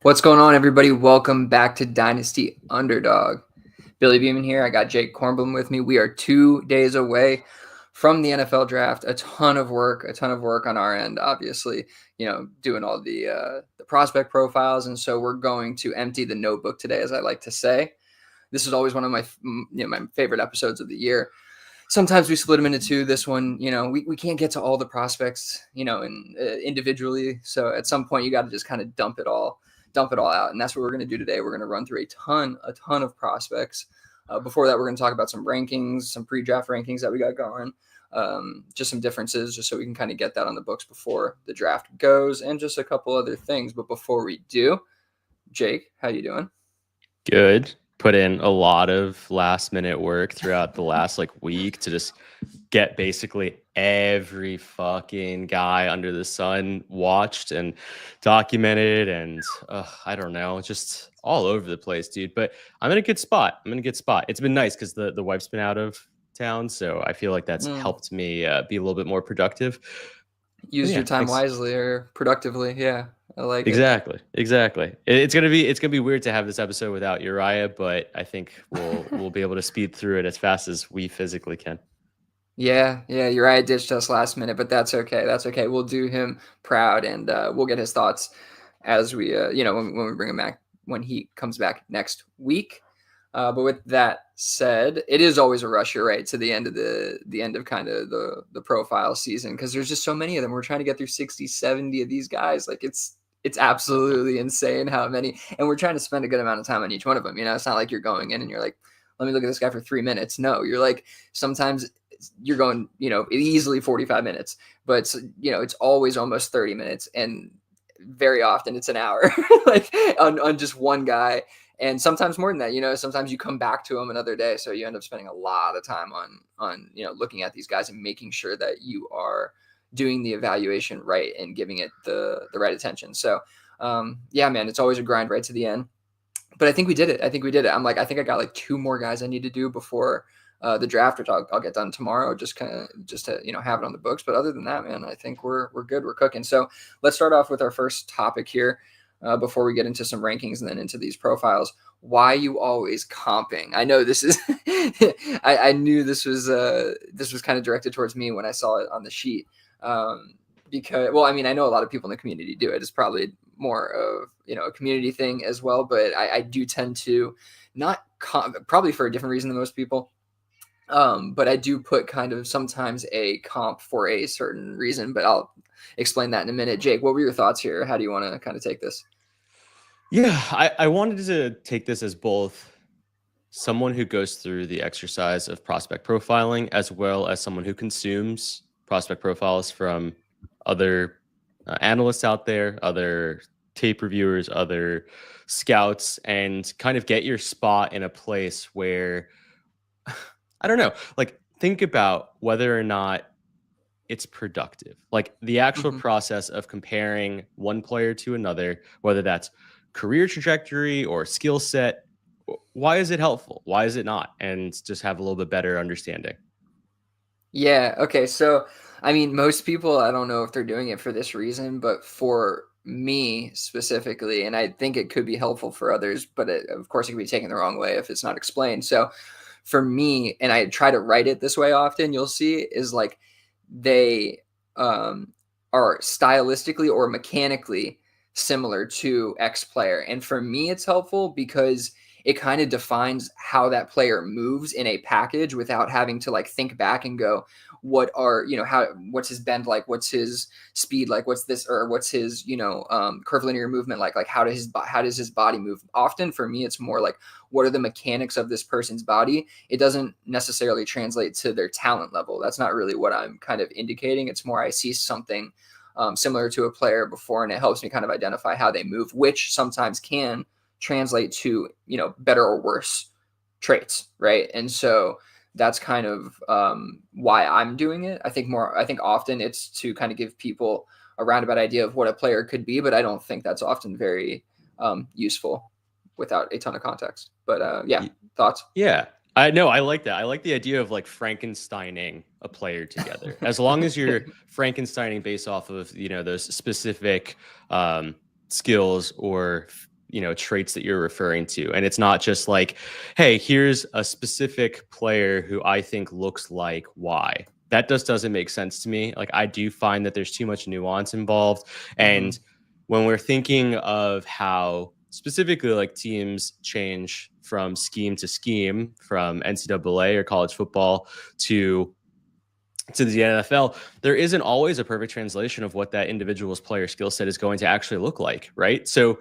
What's going on, everybody? Welcome back to Dynasty Underdog. Billy Beeman here. I got Jake Kornblum with me. We are 2 days away from the NFL draft. A ton of work on our end, obviously, doing all the prospect profiles. And so we're going to empty the notebook today, as I like to say. This is always one of my favorite episodes of the year. Sometimes we split them into two. This one, we can't get to all the prospects, individually. So at some point you got to just kind of dump it all out. And that's what we're going to do today. We're going to run through a ton of prospects. Before that, we're going to talk about some rankings, some pre-draft rankings that we got going, just some differences, just so we can kind of get that on the books before the draft goes, and just a couple other things. But before we do, Jake, how you doing? Good. Put in a lot of last minute work throughout the last week to just get basically every fucking guy under the sun watched and documented, and I don't know, just all over the place, dude. But I'm in a good spot. It's been nice because the wife's been out of town, so I feel like that's helped me be a little bit more productive. Use your time wisely or productively. Yeah, I like exactly. It's gonna be weird to have this episode without Uriah, but I think we'll be able to speed through it as fast as we physically can. Yeah, Uriah ditched us last minute, but that's okay. We'll do him proud, and we'll get his thoughts as we, when we bring him back, when he comes back next week. But with that said, it is always a rush, you're right, to the end of kind of the profile season, because there's just so many of them. We're trying to get through 60, 70 of these guys. Like it's absolutely insane how many, and we're trying to spend a good amount of time on each one of them. It's not like you're going in and you're like, let me look at this guy for 3 minutes. No, you're like, sometimes you're going, easily 45 minutes, but it's always almost 30 minutes. And very often it's an hour like on just one guy. And sometimes more than that, sometimes you come back to them another day. So you end up spending a lot of time on looking at these guys and making sure that you are doing the evaluation right and giving it the right attention. So yeah, man, it's always a grind right to the end. But I think we did it. I think I got like 2 more guys I need to do before the draft, which I'll get done tomorrow, just to have it on the books. But other than that, man, I think we're good. We're cooking. So let's start off with our first topic here before we get into some rankings and then into these profiles. Why you always comping? I know this is I knew this was kind of directed towards me when I saw it on the sheet. Because, well, I mean, I know a lot of people in the community do it. It's probably more of, a community thing as well. But I do tend to not probably for a different reason than most people. But I do put kind of sometimes a comp for a certain reason, but I'll explain that in a minute. Jake, what were your thoughts here? How do you want to kind of take this? Yeah, I wanted to take this as both someone who goes through the exercise of prospect profiling as well as someone who consumes prospect profiles from other analysts out there, other tape reviewers, other scouts, and kind of get your spot in a place where I don't know, think about whether or not it's productive. Like the actual process of comparing one player to another, whether that's career trajectory or skill set, why is it helpful? Why is it not? And just have a little bit better understanding. Yeah. Okay. So, I mean, most people, I don't know if they're doing it for this reason, but for me specifically, and I think it could be helpful for others, but of course it could be taken the wrong way if it's not explained. So for me, and I try to write it this way often, you'll see is like they are stylistically or mechanically similar to X player. And for me, it's helpful because it kind of defines how that player moves in a package without having to think back and go, what's his bend like, what's his speed like, what's this, or what's his curvilinear movement like how does his body move. Often for me, it's more like, what are the mechanics of this person's body? It doesn't necessarily translate to their talent level. That's not really what I'm kind of indicating. It's more I see something similar to a player before, and it helps me kind of identify how they move, which sometimes can translate to better or worse traits, right? And so that's kind of why I'm doing it. I think often it's to kind of give people a roundabout idea of what a player could be, but I don't think that's often very useful without a ton of context. But yeah, thoughts? Yeah, I know. I like that. I like the idea of Frankensteining a player together. As long as you're Frankensteining based off of those specific skills or traits that you're referring to. And it's not just like, hey, here's a specific player who I think looks like Y. That just doesn't make sense to me. Like, I do find that there's too much nuance involved. And when we're thinking of how specifically like teams change from scheme to scheme, from NCAA or college football to the NFL, there isn't always a perfect translation of what that individual's player skill set is going to actually look like, right? So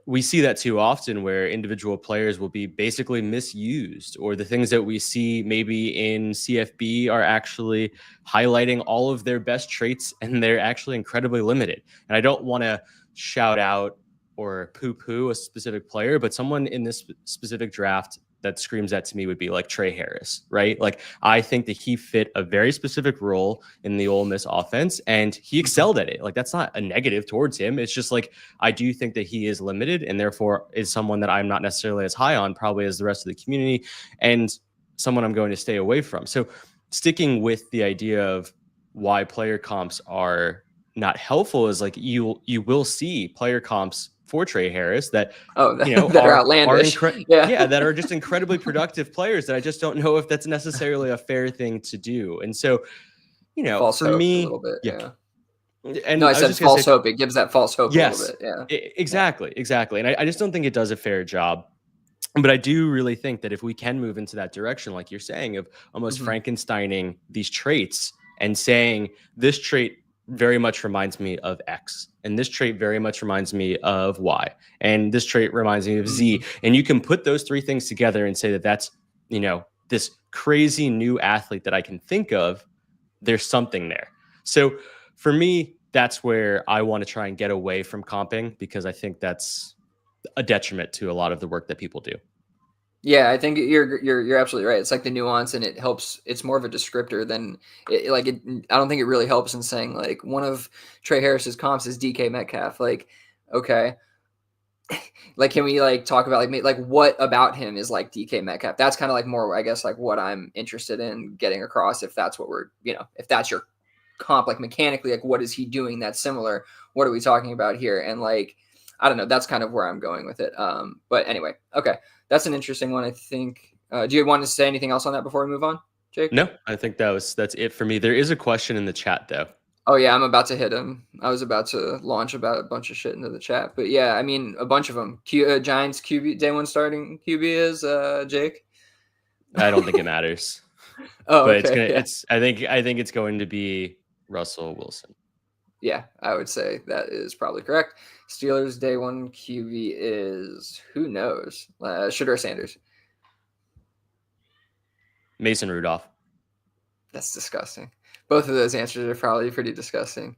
we see that too often where individual players will be basically misused, or the things that we see maybe in CFB are actually highlighting all of their best traits and they're actually incredibly limited. And I don't want to shout out or poo-poo a specific player, but someone in this specific draft that screams that to me would be like Trey Harris, right? Like, I think that he fit a very specific role in the Ole Miss offense and he excelled at it. Like, that's not a negative towards him. It's just like, I do think that he is limited and therefore is someone that I'm not necessarily as high on probably as the rest of the community, and someone I'm going to stay away from. So sticking with the idea of why player comps are not helpful is like, you will see player comps for Trey Harris that that are outlandish. that are just incredibly productive players that I just don't know if that's necessarily a fair thing to do. And so, false for hope me, a little bit, yeah. And no, I said false hope. It gives that false hope a little bit. Yeah, exactly. And I just don't think it does a fair job. But I do really think that if we can move into that direction, like you're saying, of almost Frankensteining these traits and saying this trait very much reminds me of X, and this trait very much reminds me of Y, and this trait reminds me of Z. And you can put those three things together and say that that's, this crazy new athlete that I can think of. There's something there. So for me, that's where I want to try and get away from comping, because I think that's a detriment to a lot of the work that people do. Yeah, I think you're absolutely right. It's like the nuance, and it helps. It's more of a descriptor than I don't think it really helps in saying like one of Trey Harris's comps is DK Metcalf. Like, okay, like, can we like talk about like what about him is like DK Metcalf? That's kind of like more, I guess, like what I'm interested in getting across. If that's what we're, if that's your comp, like mechanically, like what is he doing that's similar? What are we talking about here? And like, I don't know. That's kind of where I'm going with it. But anyway, okay. That's an interesting one, I think. Do you want to say anything else on that before we move on, Jake? No, I think that's it for me. There is a question in the chat, though. Oh, yeah, I'm about to hit him. I was about to launch about a bunch of shit into the chat. But, yeah, I mean, a bunch of them. Giants QB, day one starting QB is Jake? I don't think it matters. But I think it's going to be Russell Wilson. Yeah, I would say that is probably correct. Steelers day one QB is, who knows? Shedeur Sanders. Mason Rudolph. That's disgusting. Both of those answers are probably pretty disgusting.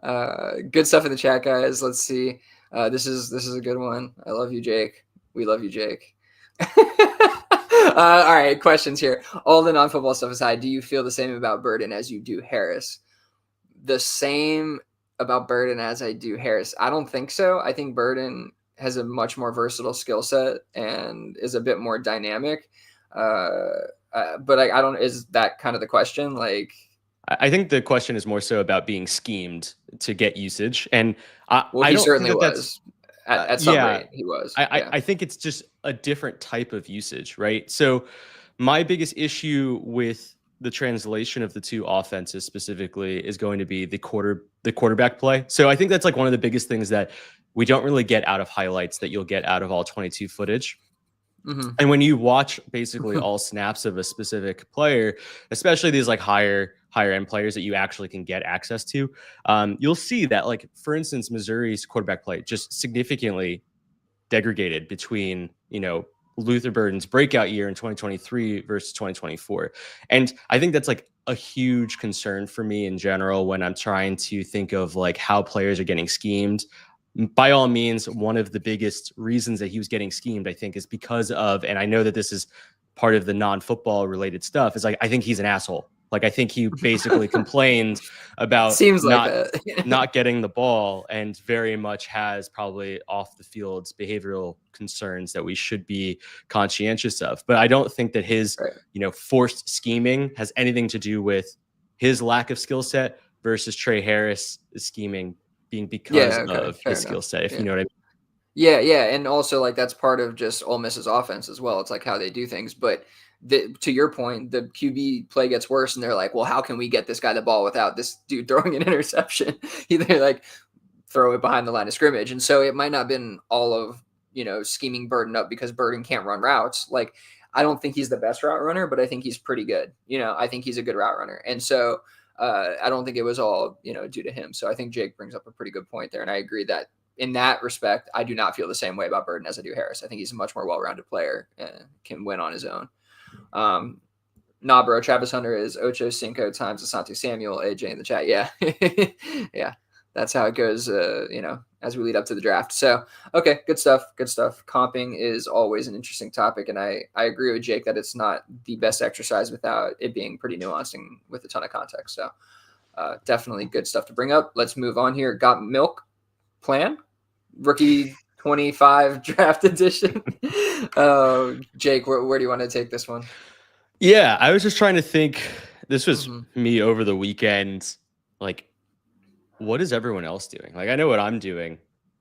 Good stuff in the chat, guys. Let's see. This is a good one. I love you, Jake. We love you, Jake. All right, questions here. All the non-football stuff aside, do you feel the same about Burden as you do Harris? The same about Burden as I do Harris? I don't think so. I think Burden has a much more versatile skill set and is a bit more dynamic. But I don't. Is that kind of the question? Like, I think the question is more so about being schemed to get usage, and I he don't certainly think that was. At some rate, he was. I think it's just a different type of usage, right? So my biggest issue with the translation of the two offenses specifically is going to be the quarterback play. So I think that's like one of the biggest things that we don't really get out of highlights that you'll get out of all 22 footage. And when you watch basically all snaps of a specific player, especially these like higher end players that you actually can get access to, you'll see that, like, for instance, Missouri's quarterback play just significantly degraded between, Luther Burden's breakout year in 2023 versus 2024. And I think that's like a huge concern for me in general when I'm trying to think of like how players are getting schemed. By all means, one of the biggest reasons that he was getting schemed, I think, is because of, and I know that this is part of the non-football related stuff, is like, I think he's an asshole. Like, I think he basically complained about not getting the ball, and very much has probably off the field behavioral concerns that we should be conscientious of. But I don't think that his, forced scheming has anything to do with his lack of skill set versus Trey Harris scheming being because of his skill set, if you know what I mean. Yeah, yeah, and also like that's part of just Ole Miss's offense as well. It's like how they do things, but to your point, the QB play gets worse, and they're like, "Well, how can we get this guy the ball without this dude throwing an interception?" Either like throw it behind the line of scrimmage, and so it might not have been all of scheming Burden up because Burden can't run routes. Like I don't think he's the best route runner, but I think he's pretty good. I think he's a good route runner, and so I don't think it was all due to him. So I think Jake brings up a pretty good point there, and I agree that in that respect, I do not feel the same way about Burden as I do Harris. I think he's a much more well-rounded player and can win on his own. Nah, bro, Travis Hunter is Ocho Cinco times Asante Samuel, AJ in the chat. Yeah. Yeah. That's how it goes, as we lead up to the draft. So, okay, good stuff. Good stuff. Comping is always an interesting topic. And I agree with Jake that it's not the best exercise without it being pretty nuanced and with a ton of context. So, definitely good stuff to bring up. Let's move on here. Got milk plan? Rookie 25 draft edition. Jake, where do you want to take this one? Yeah, I was just trying to think. This was me over the weekend. Like, what is everyone else doing? Like, I know what I'm doing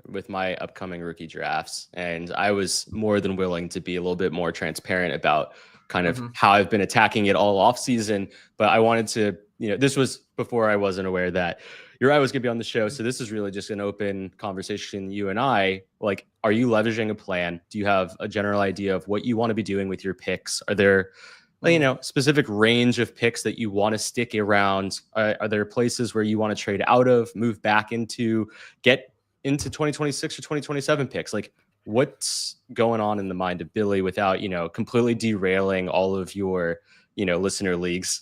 with my upcoming rookie drafts, and I was more than willing to be a little bit more transparent about kind of how I've been attacking it all off season. But I wanted to, this was before I wasn't aware that Uriah was going to be on the show. So this is really just an open conversation. You and I, like, are you leveraging a plan? Do you have a general idea of what you want to be doing with your picks? Are there, specific range of picks that you want to stick around? Are there places where you want to trade out of, move back into, get into 2026 or 2027 picks? Like, what's going on in the mind of Billy without, completely derailing all of your, listener leagues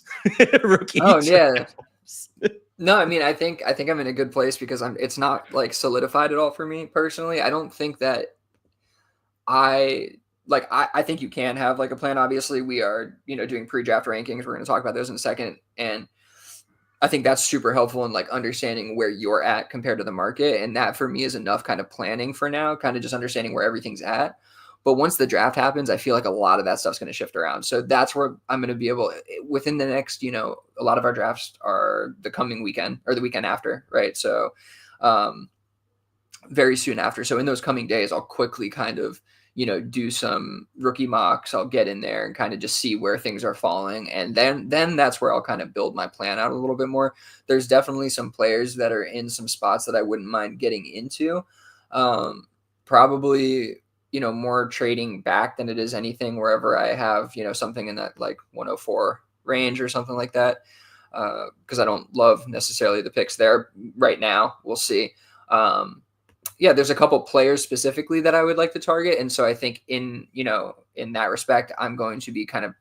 rookie yeah. No, I mean, I think I'm in a good place because it's not like solidified at all for me personally. I don't think that I think you can have like a plan. Obviously, we are, doing pre-draft rankings. We're going to talk about those in a second. And I think that's super helpful in like understanding where you're at compared to the market. And that for me is enough kind of planning for now, kind of just understanding where everything's at. But once the draft happens, I feel like a lot of that stuff's going to shift around. So that's where I'm going to be able within the next, a lot of our drafts are the coming weekend or the weekend after, right? So very soon after. So in those coming days, I'll quickly kind of, do some rookie mocks. I'll get in there and kind of just see where things are falling. And then that's where I'll kind of build my plan out a little bit more. There's definitely some players that are in some spots that I wouldn't mind getting into. Probably, more trading back than it is anything wherever I have, something in that like 104 range or something like that. Because I don't love necessarily the picks there right now. We'll see. Yeah, there's a couple players specifically that I would like to target. And so I think in that respect, I'm going to be kind of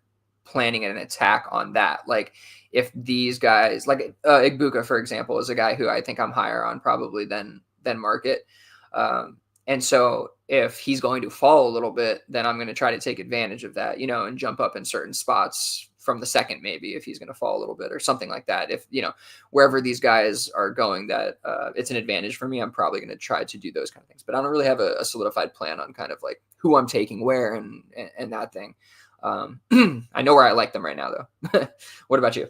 planning an attack on that. Like if these guys like Igbuka, for example, is a guy who I think I'm higher on probably than market. And so if he's going to fall a little bit, then I'm going to try to take advantage of that, and jump up in certain spots from the second, maybe if he's going to fall a little bit or something like that. If, wherever these guys are going that it's an advantage for me, I'm probably going to try to do those kind of things. But I don't really have a solidified plan on kind of like who I'm taking where and that thing. I know where I like them right now, though. What about you?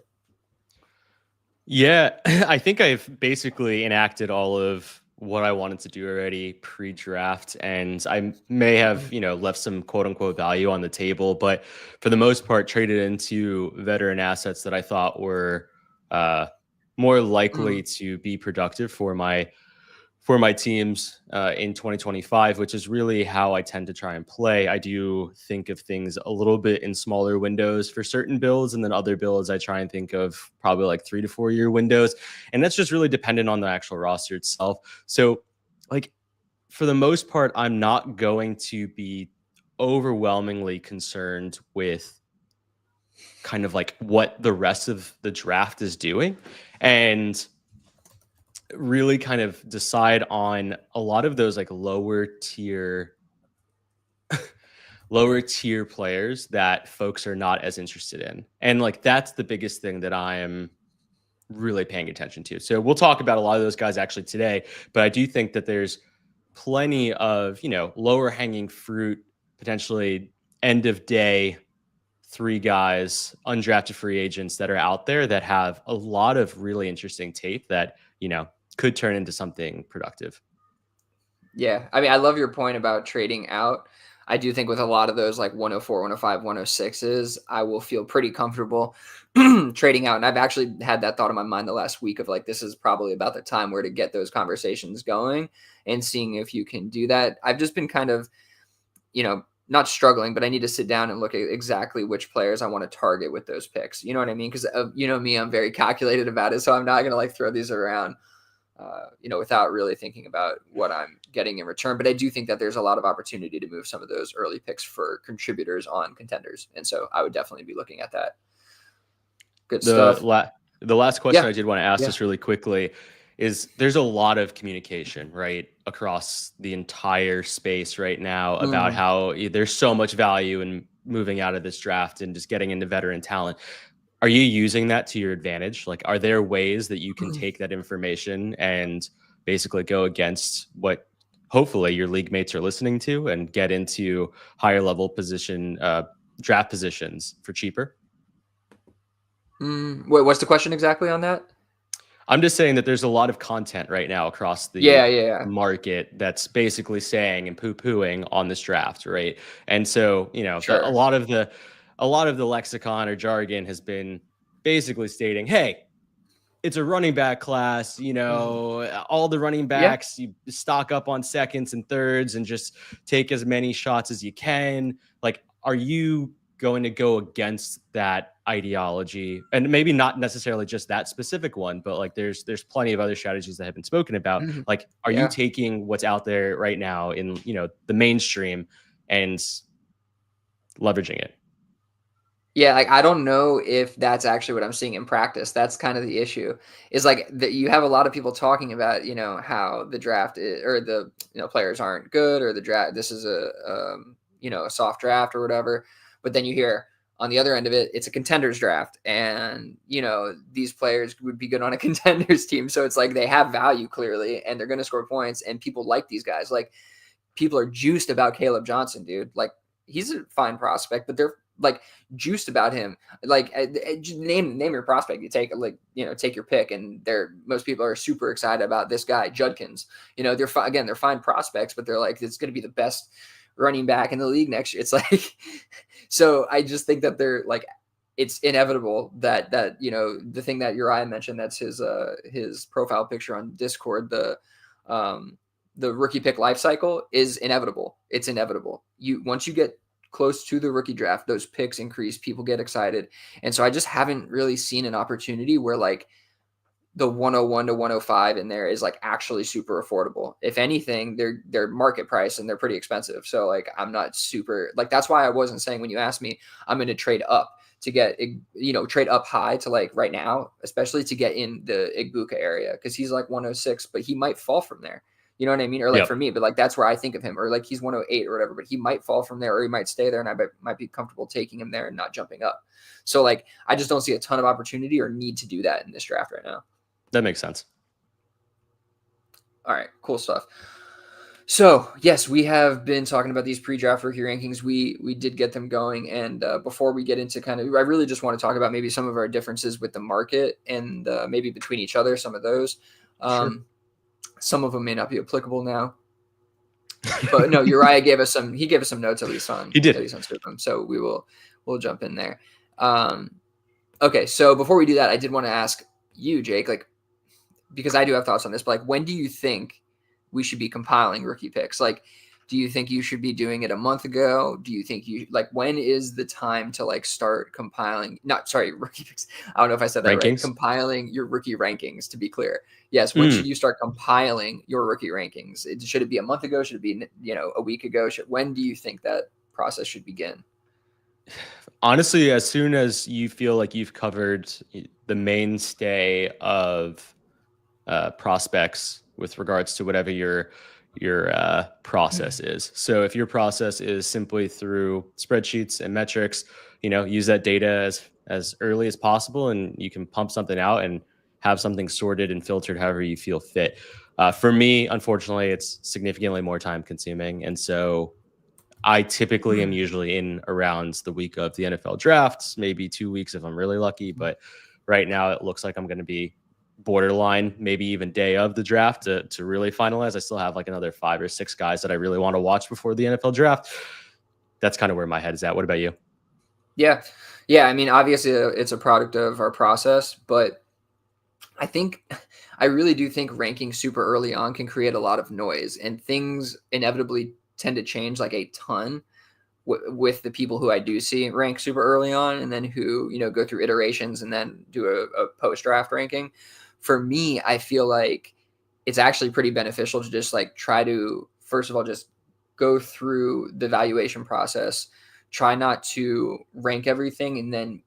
Yeah, I think I've basically enacted all of what I wanted to do already pre-draft, and I may have, left some quote unquote value on the table, but for the most part, traded into veteran assets that I thought were more likely to be productive for my teams in 2025, which is really how I tend to try and play. I do think of things a little bit in smaller windows for certain builds, and then other builds I try and think of probably like 3 to 4 year windows. And that's just really dependent on the actual roster itself. So like for the most part, I'm not going to be overwhelmingly concerned with kind of like what the rest of the draft is doing. And really kind of decide on a lot of those like lower tier players that folks are not as interested in. And like that's the biggest thing that I am really paying attention to. So we'll talk about a lot of those guys actually today, but I do think that there's plenty of, lower hanging fruit, potentially end of day 3 guys, undrafted free agents that are out there that have a lot of really interesting tape that, could turn into something productive. Yeah. I mean, I love your point about trading out. I do think with a lot of those like 104, 105, 106s, I will feel pretty comfortable trading out. And I've actually had that thought in my mind the last week of like, this is probably about the time where to get those conversations going and seeing if you can do that. I've just been kind of, not struggling, but I need to sit down and look at exactly which players I want to target with those picks. You know what I mean? Because me, I'm very calculated about it. So I'm not going to like throw these around without really thinking about what I'm getting in return. But I do think that there's a lot of opportunity to move some of those early picks for contributors on contenders. And so I would definitely be looking at that. Good stuff. The last question Yeah. I did want to ask Yeah. just really quickly is there's a lot of communication, right, across the entire space right now about Mm. how there's so much value in moving out of this draft and just getting into veteran talent. Are you using that to your advantage? Like, are there ways that you can take that information and basically go against what hopefully your league mates are listening to and get into higher level draft positions for cheaper? Wait, what's the question exactly on that? I'm just saying that there's a lot of content right now across the Yeah. market that's basically saying and poo-pooing on this draft, right? And so, a Sure. lot of the lexicon or jargon has been basically stating, "Hey, it's a running back class, Mhm. all the running Yeah. backs, you stock up on seconds and thirds and just take as many shots as you can." Like, are you going to go against that ideology? And maybe not necessarily just that specific one, but like there's plenty of other strategies that have been spoken about. Mhm. Like, are you Yeah. taking what's out there right now in, the mainstream and leveraging it? Yeah, like I don't know if that's actually what I'm seeing in practice. That's kind of the issue. Is like that you have a lot of people talking about, how the draft or the players aren't good or the draft. This is a soft draft or whatever. But then you hear on the other end of it, it's a contenders draft, and these players would be good on a contenders team. So it's like they have value clearly, and they're going to score points, and people like these guys. Like people are juiced about Caleb Johnson, dude. Like he's a fine prospect, but they're like juiced about him. Like name your prospect. You take take your pick, and most people are super excited about this guy Judkins. They're fine prospects, but they're like it's going to be the best running back in the league next year. It's like so I just think that they're like it's inevitable that the thing that Uriah mentioned, that's his profile picture on Discord, the rookie pick life cycle is inevitable. It's inevitable. Once you get close to the rookie draft, those picks increase, people get excited. And so I just haven't really seen an opportunity where like the 101 to 105 in there is like actually super affordable. If anything, they're market price and they're pretty expensive. So like I'm not super like that's why I wasn't saying when you asked me I'm going to trade up to get trade up high to like right now, especially to get in the Igbuka area because he's like 106, but he might fall from there. You know what I mean? Or like for Yep. me, but like that's where I think of him, or like he's 108 or whatever, but he might fall from there or he might stay there, and I might be comfortable taking him there and not jumping up. So like I just don't see a ton of opportunity or need to do that in this draft right now. That makes sense. All right, cool stuff. So yes, we have been talking about these pre-draft rookie rankings. We did get them going, and before we get into I really just want to talk about maybe some of our differences with the market and maybe between each other. Some of those, Sure. some of them may not be applicable now, but no, Uriah gave us some. He gave us some notes at least on He did. Scoopum, so we'll jump in there. Okay, so before we do that, I did want to ask you, Jake, like because I do have thoughts on this, but like when do you think we should be compiling rookie picks? Like, do you think you should be doing it a month ago? Do you think when is the time to like start compiling? Not sorry, rookie picks. I don't know if I said that right. Rankings? Compiling your rookie rankings, to be clear. Yes. When should you start compiling your rookie rankings? Should it be a month ago? Should it be a week ago? When do you think that process should begin? Honestly, as soon as you feel like you've covered the mainstay of prospects with regards to whatever your process is. So if your process is simply through spreadsheets and metrics, use that data as early as possible, and you can pump something out and have something sorted and filtered however you feel fit. For me, unfortunately, it's significantly more time consuming, and so I typically am usually in around the week of the NFL drafts, maybe 2 weeks if I'm really lucky. But right now, it looks like I'm going to be borderline, maybe even day of the draft to really finalize. I still have like another 5 or 6 guys that I really want to watch before the NFL draft. That's kind of where my head is at. What about you? Yeah. Yeah. I mean, obviously, it's a product of our process, but I think I really do think ranking super early on can create a lot of noise, and things inevitably tend to change like a ton with the people who I do see rank super early on, and then who, you know, go through iterations and then do a post draft ranking. For me, I feel like it's actually pretty beneficial to just like try to, first of all, just go through the valuation process, try not to rank everything, and then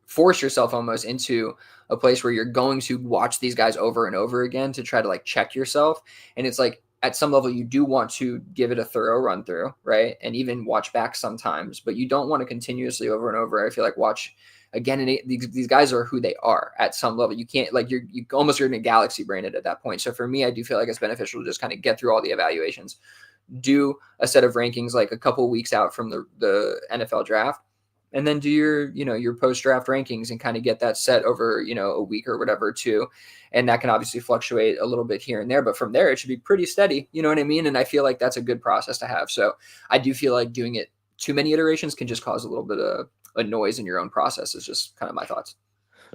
force yourself almost into a place where you're going to watch these guys over and over again to try to like check yourself. And it's like, at some level, you do want to give it a thorough run through, right? And even watch back sometimes, but you don't want to continuously over and over. I feel like watch again, and these guys are who they are at some level. You can't, like, you almost, you're in a galaxy brain at that point. So for me, I do feel like it's beneficial to just kind of get through all the evaluations, do a set of rankings like a couple weeks out from the NFL draft, and then do your, you know, your post draft rankings and kind of get that set over, you know, a week or whatever too. And that can obviously fluctuate a little bit here and there, but from there it should be pretty steady. You know what I mean? And I feel like that's a good process to have. So I do feel like doing it too many iterations can just cause a little bit of a noise in your own process. Is just kind of my thoughts.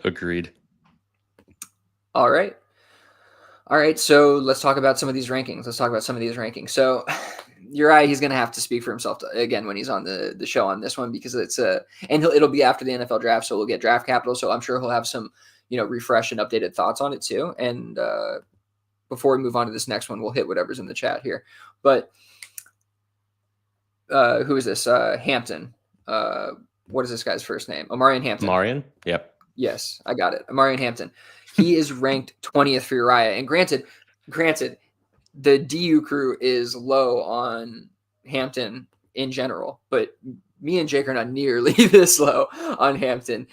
Agreed. All right. All right, so let's talk about some of these rankings. So Uriah, he's going to have to speak for himself again when he's on the show on this one, because it's and it'll be after the NFL draft, so we'll get draft capital. So I'm sure he'll have some, you know, refresh and updated thoughts on it too. And before we move on to this next one, we'll hit whatever's in the chat here. But who is this? Hampton. What is this guy's first name? Omarion Hampton. Omarion? Yep. Yes, I got it. Omarion Hampton. He is ranked 20th for Uriah. And granted, the DU crew is low on Hampton in general, but me and Jake are not nearly this low on Hampton.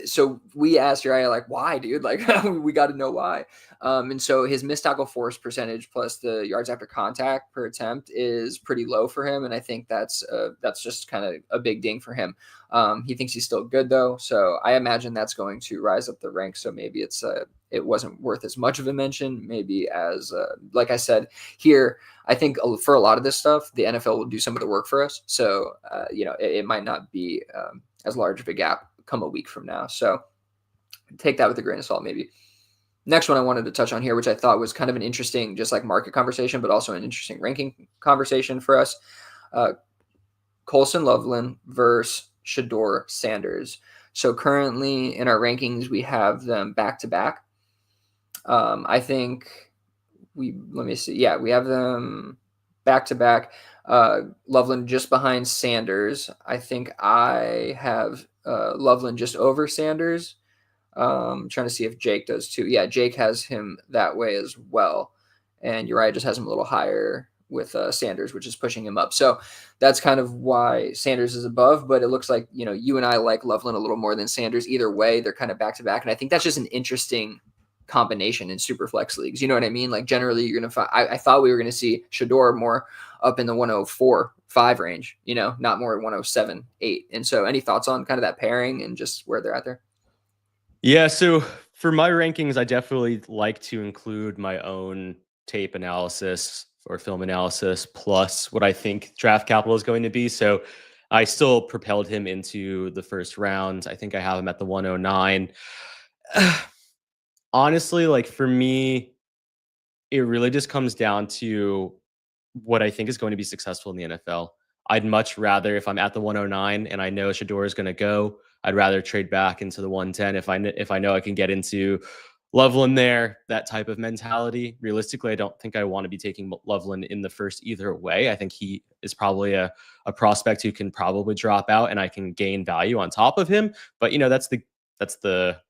So we asked Uriah, like, why, dude? Like, we got to know why. And so his missed tackle force percentage plus the yards after contact per attempt is pretty low for him, and I think that's just kind of a big ding for him. He thinks he's still good though, so I imagine that's going to rise up the ranks. So maybe it wasn't worth as much of a mention. Maybe as like I said here, I think for a lot of this stuff, the NFL will do some of the work for us. So you know, it might not be as large of a gap come a week from now. So take that with a grain of salt, maybe. Next one I wanted to touch on here, which I thought was kind of an interesting, just like market conversation, but also an interesting ranking conversation for us. Colson Loveland versus Shedeur Sanders. So currently in our rankings, we have them back to back. I think let me see. Yeah, we have them back to back. Loveland just behind Sanders. I think I have Loveland just over Sanders. Trying to see if Jake does too. Yeah, Jake has him that way as well. And Uriah just has him a little higher with Sanders, which is pushing him up. So that's kind of why Sanders is above. But it looks like, you know, you and I like Loveland a little more than Sanders. Either way, they're kind of back to back. And I think that's just an interesting combination in super flex leagues. You know what I mean? Like generally you're going to find, I thought we were going to see Shedeur more up in the 104.5 range, you know, not more 107.8. And so any thoughts on kind of that pairing and just where they're at there? Yeah, so for my rankings, I definitely like to include my own tape analysis or film analysis plus what I think draft capital is going to be. So I still propelled him into the first round. I think I have him at the 109. Honestly, like for me, it really just comes down to what I think is going to be successful in the NFL. I'd much rather, if I'm at the 109 and I know Shedeur is going to go, I'd rather trade back into the 110 if I know I can get into Loveland there, that type of mentality. Realistically, I don't think I want to be taking Loveland in the first either way. I think he is probably a prospect who can probably drop out and I can gain value on top of him. But you know, that's the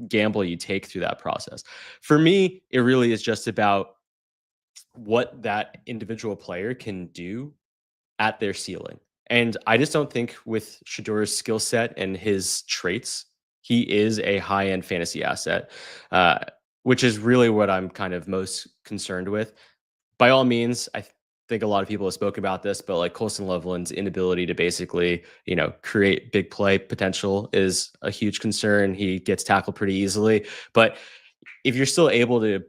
gamble you take through that process. For me, it really is just about what that individual player can do at their ceiling. And I just don't think with Shedeur's skill set and his traits, he is a high-end fantasy asset, which is really what I'm kind of most concerned with. By all means, think a lot of people have spoken about this, but like Colson Loveland's inability to basically, create big play potential is a huge concern. He gets tackled pretty easily. But if you're still able to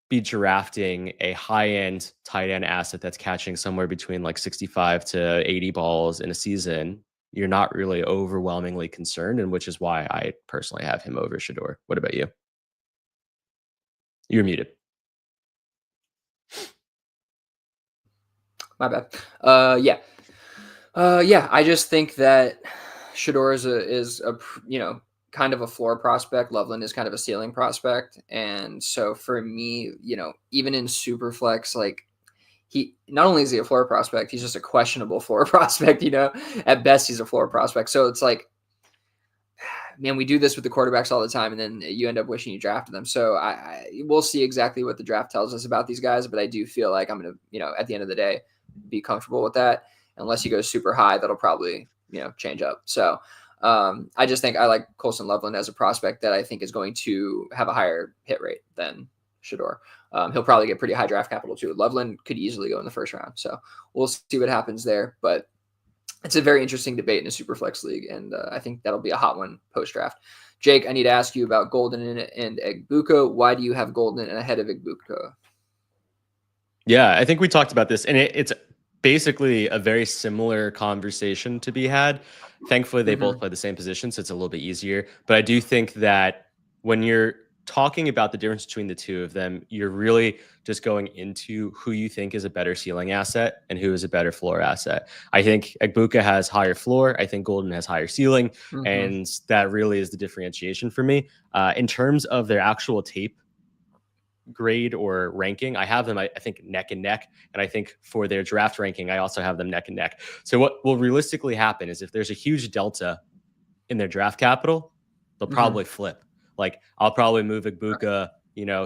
be drafting a high-end tight end asset that's catching somewhere between like 65 to 80 balls in a season, you're not really overwhelmingly concerned, and which is why I personally have him over Shador. What about you? You're muted. My bad. Yeah. Yeah. I just think that Shador is a kind of a floor prospect. Loveland is kind of a ceiling prospect, and so for me, even in Superflex, like he not only is he a floor prospect, he's just a questionable floor prospect. At best he's a floor prospect. So it's like, man, we do this with the quarterbacks all the time, and then you end up wishing you drafted them. So we'll see exactly what the draft tells us about these guys, but I do feel like I'm going to, at the end of the day, be comfortable with that. Unless he goes super high, that'll probably, change up. So I just think I like Colson Loveland as a prospect that I think is going to have a higher hit rate than Shador. He'll probably get pretty high draft capital too. Loveland could easily go in the first round. So we'll see what happens there. But it's a very interesting debate in a super flex league, and I think that'll be a hot one post draft. Jake, I need to ask you about Golden and Egbuka. Why do you have Golden ahead of Egbuka? Yeah, I think we talked about this, and it's basically a very similar conversation to be had. Thankfully, they both play the same position, so it's a little bit easier. But I do think that when you're talking about the difference between the two of them, you're really just going into who you think is a better ceiling asset and who is a better floor asset. I think Egbuka has higher floor. I think Golden has higher ceiling. And that really is the differentiation for me. In terms of their actual tape grade or ranking, I have them, I think, neck and neck. And I think for their draft ranking, I also have them neck and neck. So what will realistically happen is if there's a huge delta in their draft capital, they'll probably flip. Like I'll probably move Egbuka,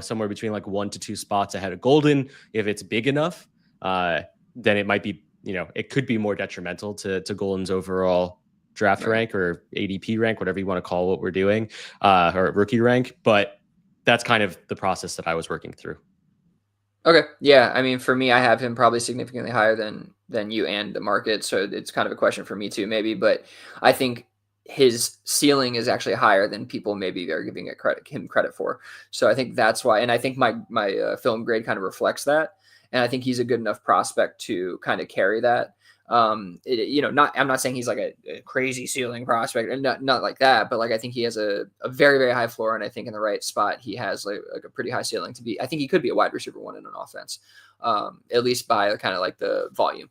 somewhere between like 1 to 2 spots ahead of Golden. If it's big enough, then it might be, it could be more detrimental to Golden's overall draft rank or ADP rank, whatever you want to call what we're doing, or rookie rank. But that's kind of the process that I was working through. Okay. Yeah. I mean, for me, I have him probably significantly higher than you and the market. So it's kind of a question for me too, maybe. But I think his ceiling is actually higher than people maybe are giving him credit for. So I think that's why. And I think my film grade kind of reflects that. And I think he's a good enough prospect to kind of carry that. I'm not saying he's like a crazy ceiling prospect, and not like that, but like I think he has a very, very high floor, and I think in the right spot he has like a pretty high ceiling to be. I think he could be a wide receiver one in an offense, at least by kind of like the volume,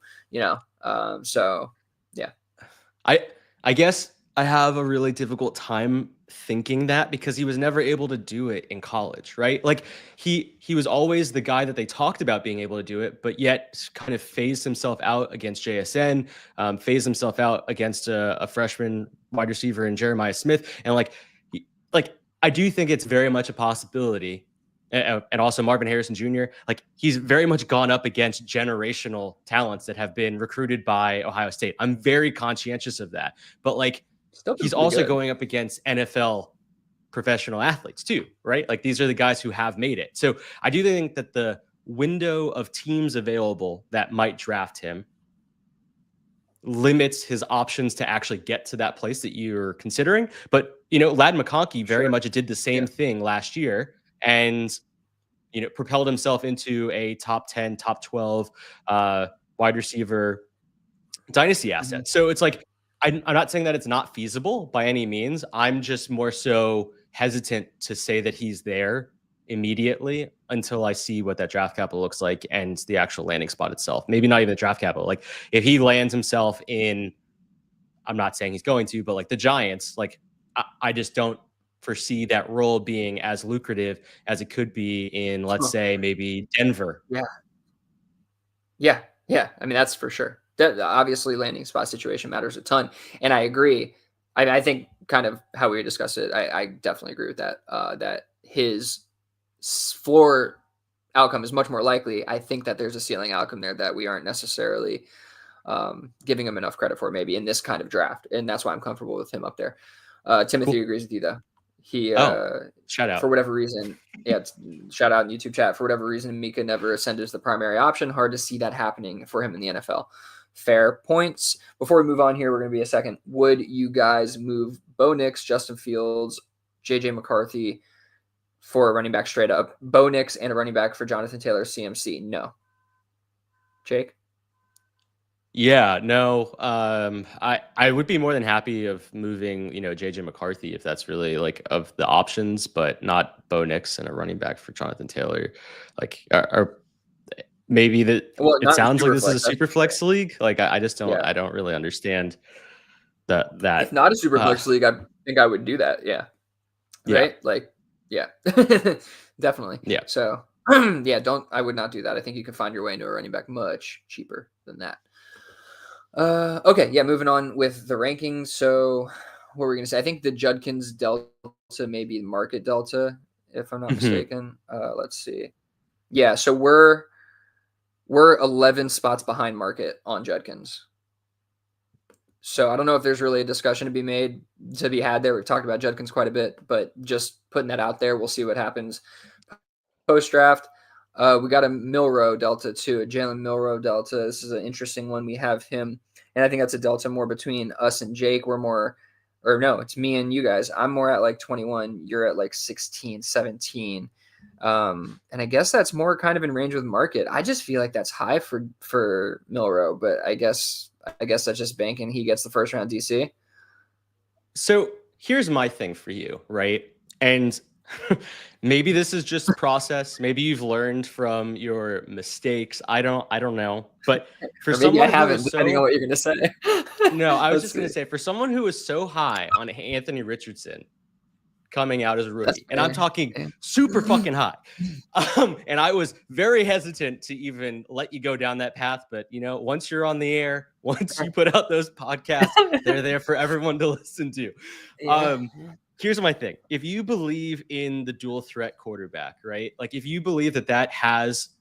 so yeah. I guess I have a really difficult time thinking that because he was never able to do it in college, right? Like he was always the guy that they talked about being able to do it, but yet kind of phased himself out against JSN, phased himself out against a freshman wide receiver in Jeremiah Smith. And like I do think it's very much a possibility. And also Marvin Harrison Jr. Like he's very much gone up against generational talents that have been recruited by Ohio State. I'm very conscientious of that, but like he's also going up against NFL professional athletes too, right? Like these are the guys who have made it. So I do think that the window of teams available that might draft him limits his options to actually get to that place that you're considering. But, Lad McConkey very much did the same thing last year and, propelled himself into a top 10, top 12 wide receiver dynasty asset. So it's like, I'm not saying that it's not feasible by any means. I'm just more so hesitant to say that he's there immediately until I see what that draft capital looks like and the actual landing spot itself. Maybe not even the draft capital. Like if he lands himself in, I'm not saying he's going to, but like the Giants, like I just don't foresee that role being as lucrative as it could be in, let's say, maybe Denver. Yeah. I mean, that's for sure. Obviously, landing spot situation matters a ton, and I agree. I think kind of how we discussed it. I definitely agree with that. That his floor outcome is much more likely. I think that there's a ceiling outcome there that we aren't necessarily giving him enough credit for, maybe in this kind of draft, and that's why I'm comfortable with him up there. Timothy agrees with you, though. He shout out. for whatever reason, yeah, shout out in YouTube chat. For whatever reason, Mika never ascended as the primary option. Hard to see that happening for him in the NFL. Fair points. Before we move on here, we're going to be a second. Would you guys move Bo Nix, Justin Fields, JJ McCarthy for a running back straight up? Bo Nix and a running back for Jonathan Taylor, CMC? No. Jake? Yeah, no. I would be more than happy of moving, JJ McCarthy if that's really like of the options, but not Bo Nix and a running back for Jonathan Taylor. Like, or maybe that it sounds like this is a super flex league. Like, I just don't. Yeah. I don't really understand that. If not a super flex league, I think I would do that. Yeah. Right. Yeah. Like, yeah, definitely. Yeah. So, yeah, I would not do that. I think you can find your way into a running back much cheaper than that. Okay, yeah, moving on with the rankings. So what were we going to say? I think the Judkins delta may be market delta, if I'm not mistaken. Let's see. Yeah, so we're 11 spots behind market on Judkins. So I don't know if there's really a discussion to be had there. We've talked about Judkins quite a bit, but just putting that out there, we'll see what happens post-draft. We got a Milrow delta too, a Jalen Milrow delta. This is an interesting one. We have him, and I think that's a delta more between us and Jake. We're more, or no, it's me and you guys. I'm more at like 21. You're at like 16, 17. And I guess that's more kind of in range with market. I just feel like that's high for Milrow, but I guess that's just banking he gets the first round DC. So here's my thing for you, right? And maybe this is just process. Maybe you've learned from your mistakes. I don't know. But for someone I haven't, depending on what you're going to say. No, I was just going to say, for someone who was so high on Anthony Richardson coming out as a rookie, and I'm talking super fucking high, and I was very hesitant to even let you go down that path. But, once you're on the air, once you put out those podcasts, they're there for everyone to listen to. Yeah. Here's my thing. If you believe in the dual threat quarterback, right? Like if you believe that has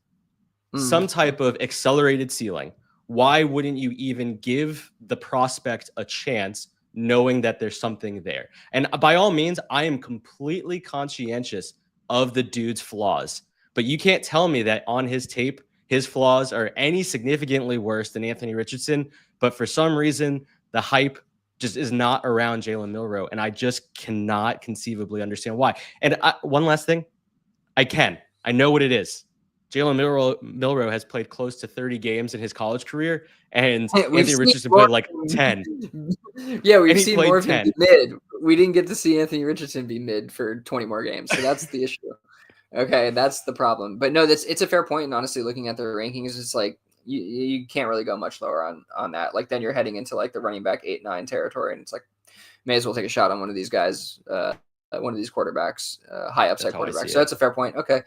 some type of accelerated ceiling, why wouldn't you even give the prospect a chance knowing that there's something there? And by all means, I am completely conscientious of the dude's flaws, but you can't tell me that on his tape, his flaws are any significantly worse than Anthony Richardson. But for some reason, the hype just is not around Jalen Milrow, and I just cannot conceivably understand why. And one last thing, I know what it is. Jalen Milrow has played close to 30 games in his college career, and Anthony Richardson played like 10. Yeah, we've seen more of him be mid. We didn't get to see Anthony Richardson be mid for 20 more games, so that's the issue. Okay, that's the problem. But no, it's a fair point, and honestly, looking at the rankings, it's like you can't really go much lower on that. Like then you're heading into like the running back 8-9 territory, and it's like may as well take a shot on one of these guys, one of these quarterbacks, high upside quarterbacks. So that's a fair point. Okay.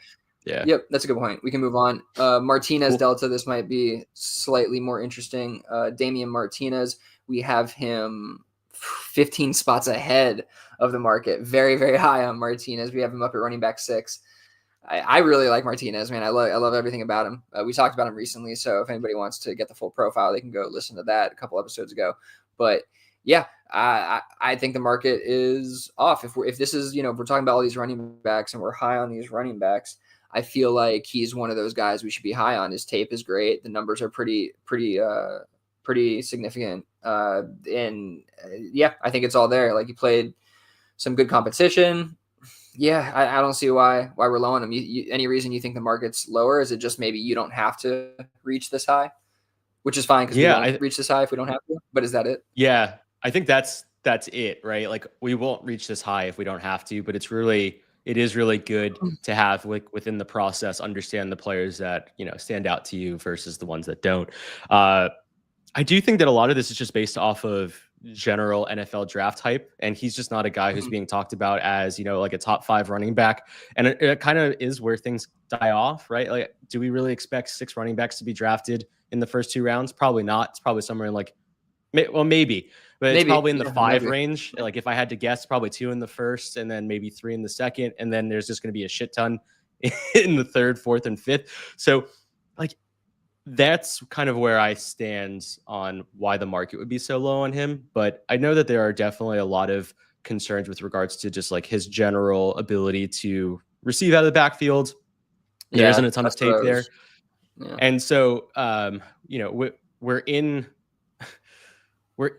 Yeah. Yep, that's a good point. We can move on. Martinez delta. This might be slightly more interesting. Damian Martinez. We have him 15 spots ahead of the market. Very, very high on Martinez. We have him up at running back 6. I really like Martinez, man. I love everything about him. We talked about him recently, so if anybody wants to get the full profile, they can go listen to that a couple episodes ago. But yeah, I think the market is off. If this is, if we're talking about all these running backs and we're high on these running backs, I feel like he's one of those guys we should be high on. His tape is great. The numbers are pretty significant. And yeah, I think it's all there. Like he played some good competition. Yeah, I don't see why we're low on him. Any reason you think the market's lower? Is it just maybe you don't have to reach this high, which is fine because we don't reach this high if we don't have to. But is that it? Yeah, I think that's it, right? Like we won't reach this high if we don't have to. But it is really good to have within the process understand the players that stand out to you versus the ones that don't. I do think that a lot of this is just based off of general NFL draft hype, and he's just not a guy who's being talked about as like a top 5 running back, and it kind of is where things die off, right? Like, do we really expect 6 running backs to be drafted in the first 2 rounds? Probably not. It's probably somewhere in maybe, but it's probably in the 5 range. Like if I had to guess, probably 2 in the first, and then maybe 3 in the second, and then there's just going to be a shit ton in the 3rd, 4th, and 5th. So like that's kind of where I stand on why the market would be so low on him. But I know that there are definitely a lot of concerns with regards to just like his general ability to receive out of the backfield. There isn't a ton of tape there. Yeah. And so, we're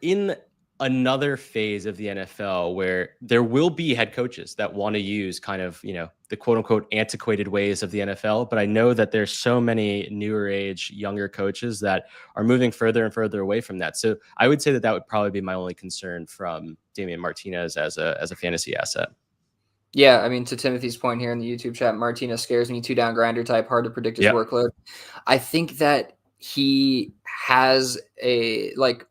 in another phase of the NFL where there will be head coaches that want to use kind of, the quote unquote antiquated ways of the NFL. But I know that there's so many newer age, younger coaches that are moving further and further away from that. So I would say that would probably be my only concern from Damian Martinez as a fantasy asset. Yeah, I mean, to Timothy's point here in the YouTube chat, Martinez scares me, 2-down grinder type, hard to predict his workload. I think that he has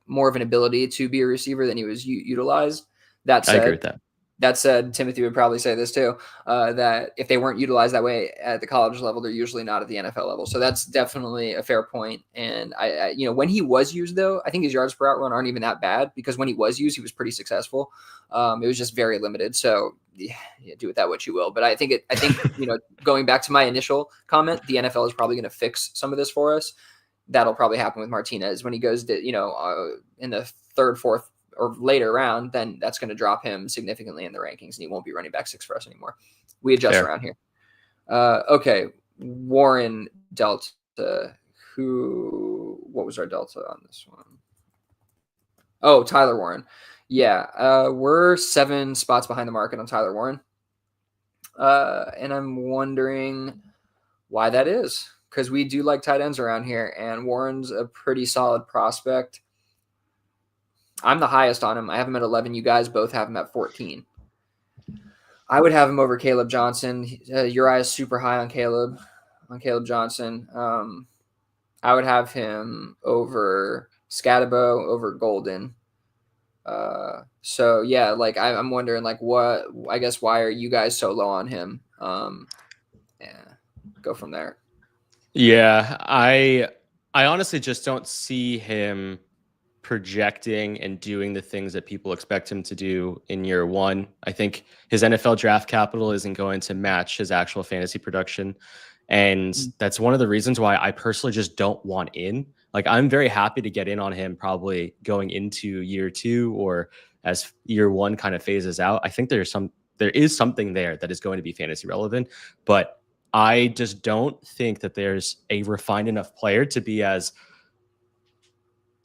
more of an ability to be a receiver than he was utilized. That said, I agree with that. That said, Timothy would probably say this too, that if they weren't utilized that way at the college level, they're usually not at the NFL level. So that's definitely a fair point. And I when he was used, though, I think his yards per out run aren't even that bad, because when he was used, he was pretty successful. It was just very limited. So yeah, do with that what you will. But I think going back to my initial comment, the NFL is probably going to fix some of this for us. That'll probably happen with Martinez when he goes to, in the third, fourth, or later round, then that's going to drop him significantly in the rankings, and he won't be running back 6 for us anymore. We adjust around here. Okay. Warren Delta. What was our Delta on this one? Oh, Tyler Warren. Yeah. We're 7 spots behind the market on Tyler Warren. And I'm wondering why that is, because we do like tight ends around here, and Warren's a pretty solid prospect. I'm the highest on him. I have him at 11. You guys both have him at 14. I would have him over Caleb Johnson. Uriah is super high on Caleb Johnson. I would have him over Scatabo, over Golden. So yeah, I'm wondering why are you guys so low on him? Go from there. Yeah, I honestly just don't see him projecting and doing the things that people expect him to do in year one. I think his NFL draft capital isn't going to match his actual fantasy production. And that's one of the reasons why I personally just don't want in. I'm very happy to get in on him probably going into year 2, or as year 1 kind of phases out. I think there is something there that is going to be fantasy relevant, but I just don't think that there's a refined enough player to be as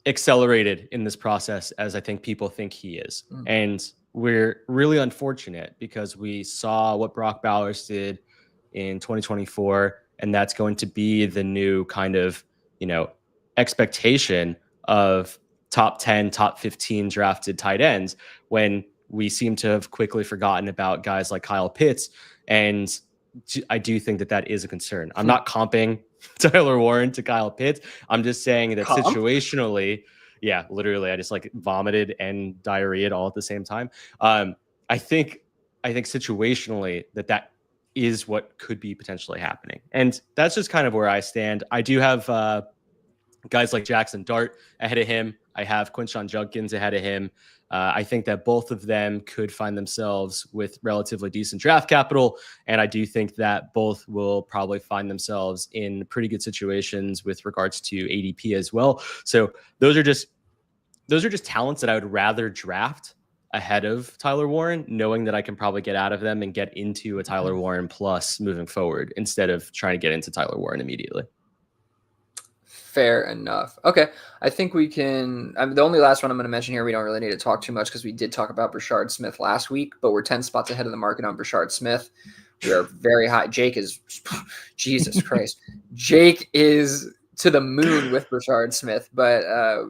accelerated in this process as I think people think he is. And we're really unfortunate because we saw what Brock Bowers did in 2024, and that's going to be the new kind of, expectation of top 10, top 15 drafted tight ends, when we seem to have quickly forgotten about guys like Kyle Pitts. And I do think that is a concern. I'm not comping Tyler Warren to Kyle Pitts. I'm just saying that situationally, yeah, literally, I just vomited and diarrhea all at the same time. I think situationally that is what could be potentially happening. And that's just kind of where I stand. I do have guys like Jackson Dart ahead of him. I have Quinshon Judkins ahead of him. I think that both of them could find themselves with relatively decent draft capital. And I do think that both will probably find themselves in pretty good situations with regards to ADP as well. So those are just talents that I would rather draft ahead of Tyler Warren, knowing that I can probably get out of them and get into a Tyler Warren plus moving forward, instead of trying to get into Tyler Warren immediately. Fair enough. Okay. I think we can. The only last one I'm going to mention here, we don't really need to talk too much because we did talk about Brashard Smith last week, but we're 10 spots ahead of the market on Brashard Smith. We are very high. Jake is, Jesus Christ. Jake is to the moon with Brashard Smith, but,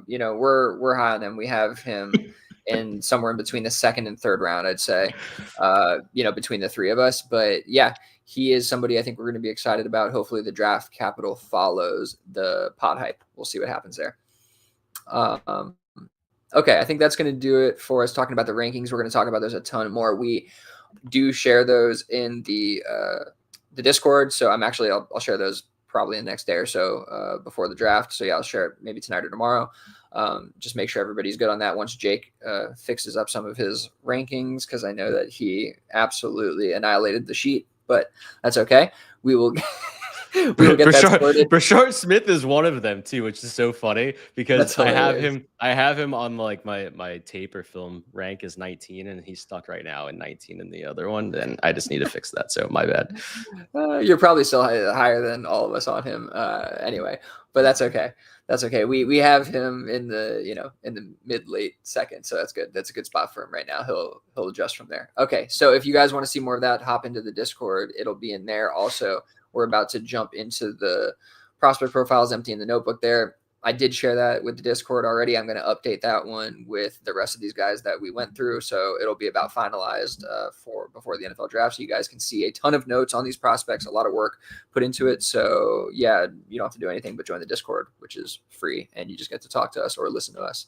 we're high on him. We have him in somewhere in between the 2nd and 3rd round, I'd say, between the 3 of us. But yeah, he is somebody I think we're going to be excited about. Hopefully the draft capital follows the pod hype. We'll see what happens there. Okay, I think that's going to do it for us talking about the rankings. We're going to talk about those a ton more. We do share those in the Discord, so I'll share those probably the next day or so before the draft. So yeah, I'll share it maybe tonight or tomorrow. Just make sure everybody's good on that once Jake fixes up some of his rankings, because I know that he absolutely annihilated the sheet. But that's okay. We will We will get that sorted. Brashard Smith is one of them too, which is so funny because That's hilarious. I have him on like my tape or film rank is 19, and he's stuck right now in 19 in the other one. And I just need to fix that. So my bad. You're probably still higher than all of us on him. Anyway, but that's okay. That's okay. We have him in the in the mid late second, so that's good. That's a good spot for him right now. He'll adjust from there. Okay, so if you guys want to see more of that, hop into the Discord. It'll be in there. Also, we're about to jump into the prospect profiles empty in the notebook there. I did share that with the Discord already. I'm going to update that one with the rest of these guys that we went through. So it'll be about finalized for before the NFL draft. So you guys can see a ton of notes on these prospects, a lot of work put into it. So yeah, you don't have to do anything but join the Discord, which is free. And you just get to talk to us or listen to us.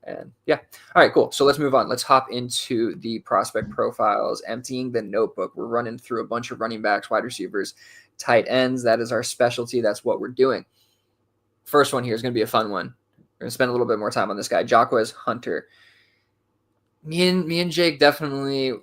And yeah. All right, cool. So let's move on. Let's hop into the prospect profiles, emptying the notebook. We're running through a bunch of running backs, wide receivers, tight ends. That is our specialty. That's what we're doing. First one here is going to be a fun one. We're going to spend a little bit more time on this guy, Jacquez Hunter. Me and Jake definitely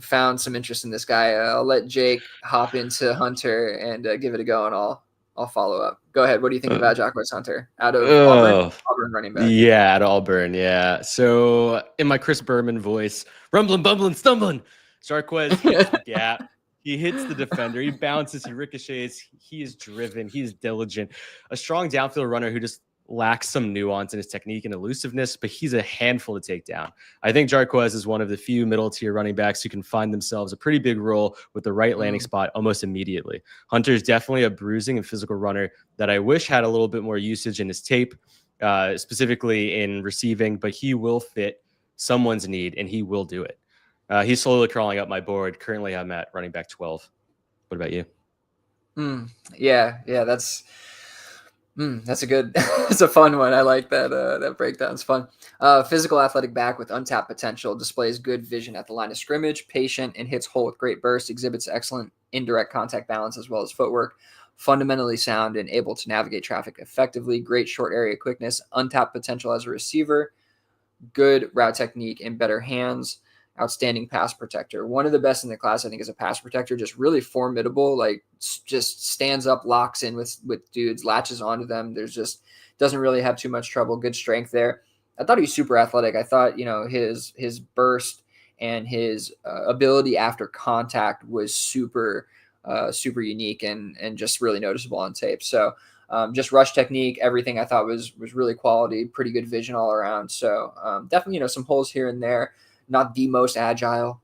found some interest in this guy. I'll let Jake hop into Hunter and give it a go, and I'll follow up. Go ahead. What do you think about Jacquez Hunter out of Auburn running back? Yeah, at Auburn. Yeah. So in my Chris Berman voice, rumbling, bumbling, stumbling, Jacquez hits the gap. He hits the defender. He bounces. He ricochets. He is driven. He is diligent. A strong downfield runner who just lacks some nuance in his technique and elusiveness, but he's a handful to take down. I think Jarquez is one of the few middle-tier running backs who can find themselves a pretty big role with the right landing spot almost immediately. Hunter is definitely a bruising and physical runner that I wish had a little bit more usage in his tape, specifically in receiving, but he will fit someone's need, and he will do it. He's slowly crawling up my board. Currently, I'm at running back 12. What about you? Yeah, that's a good, it's a fun one. I like that. That breakdown. It's fun. Physical athletic back with untapped potential, displays good vision at the line of scrimmage, patient and hits hole with great burst, exhibits excellent indirect contact balance as well as footwork, fundamentally sound and able to navigate traffic effectively, great short area quickness, untapped potential as a receiver, good route technique and better hands, outstanding pass protector. One of the best in the class, I think, is a pass protector, just really formidable, like just stands up, locks in with dudes, latches onto them. There's just doesn't really have too much trouble. Good strength there. I thought he was super athletic. I thought, his burst and his ability after contact was super unique and just really noticeable on tape. So just rush technique, everything I thought was really quality, pretty good vision all around. So definitely, some holes here and there. Not the most agile,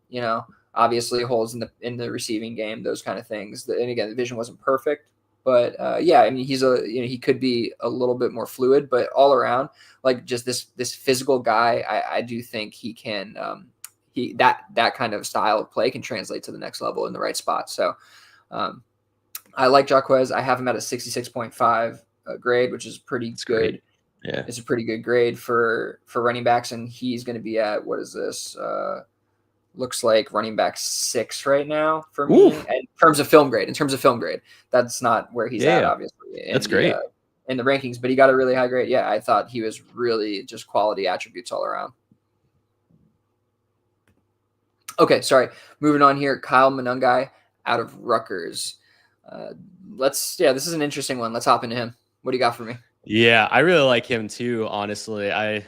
obviously holes in the receiving game, those kind of things. And again, the vision wasn't perfect, but yeah, I mean, he could be a little bit more fluid, but all around, like just this physical guy, I do think he can, that kind of style of play can translate to the next level in the right spot. So I like Jacquez. I have him at a 66.5 grade, which is pretty good. Great. Yeah, it's a pretty good grade for running backs, and he's going to be at, what is this? Looks like running back 6 right now for me. In terms of film grade. That's not where he's at, obviously. That's great in the rankings, but he got a really high grade. Yeah, I thought he was really just quality attributes all around. Okay, sorry. Moving on here, Kyle Monangai out of Rutgers. This is an interesting one. Let's hop into him. What do you got for me? Yeah, I really like him too, honestly. I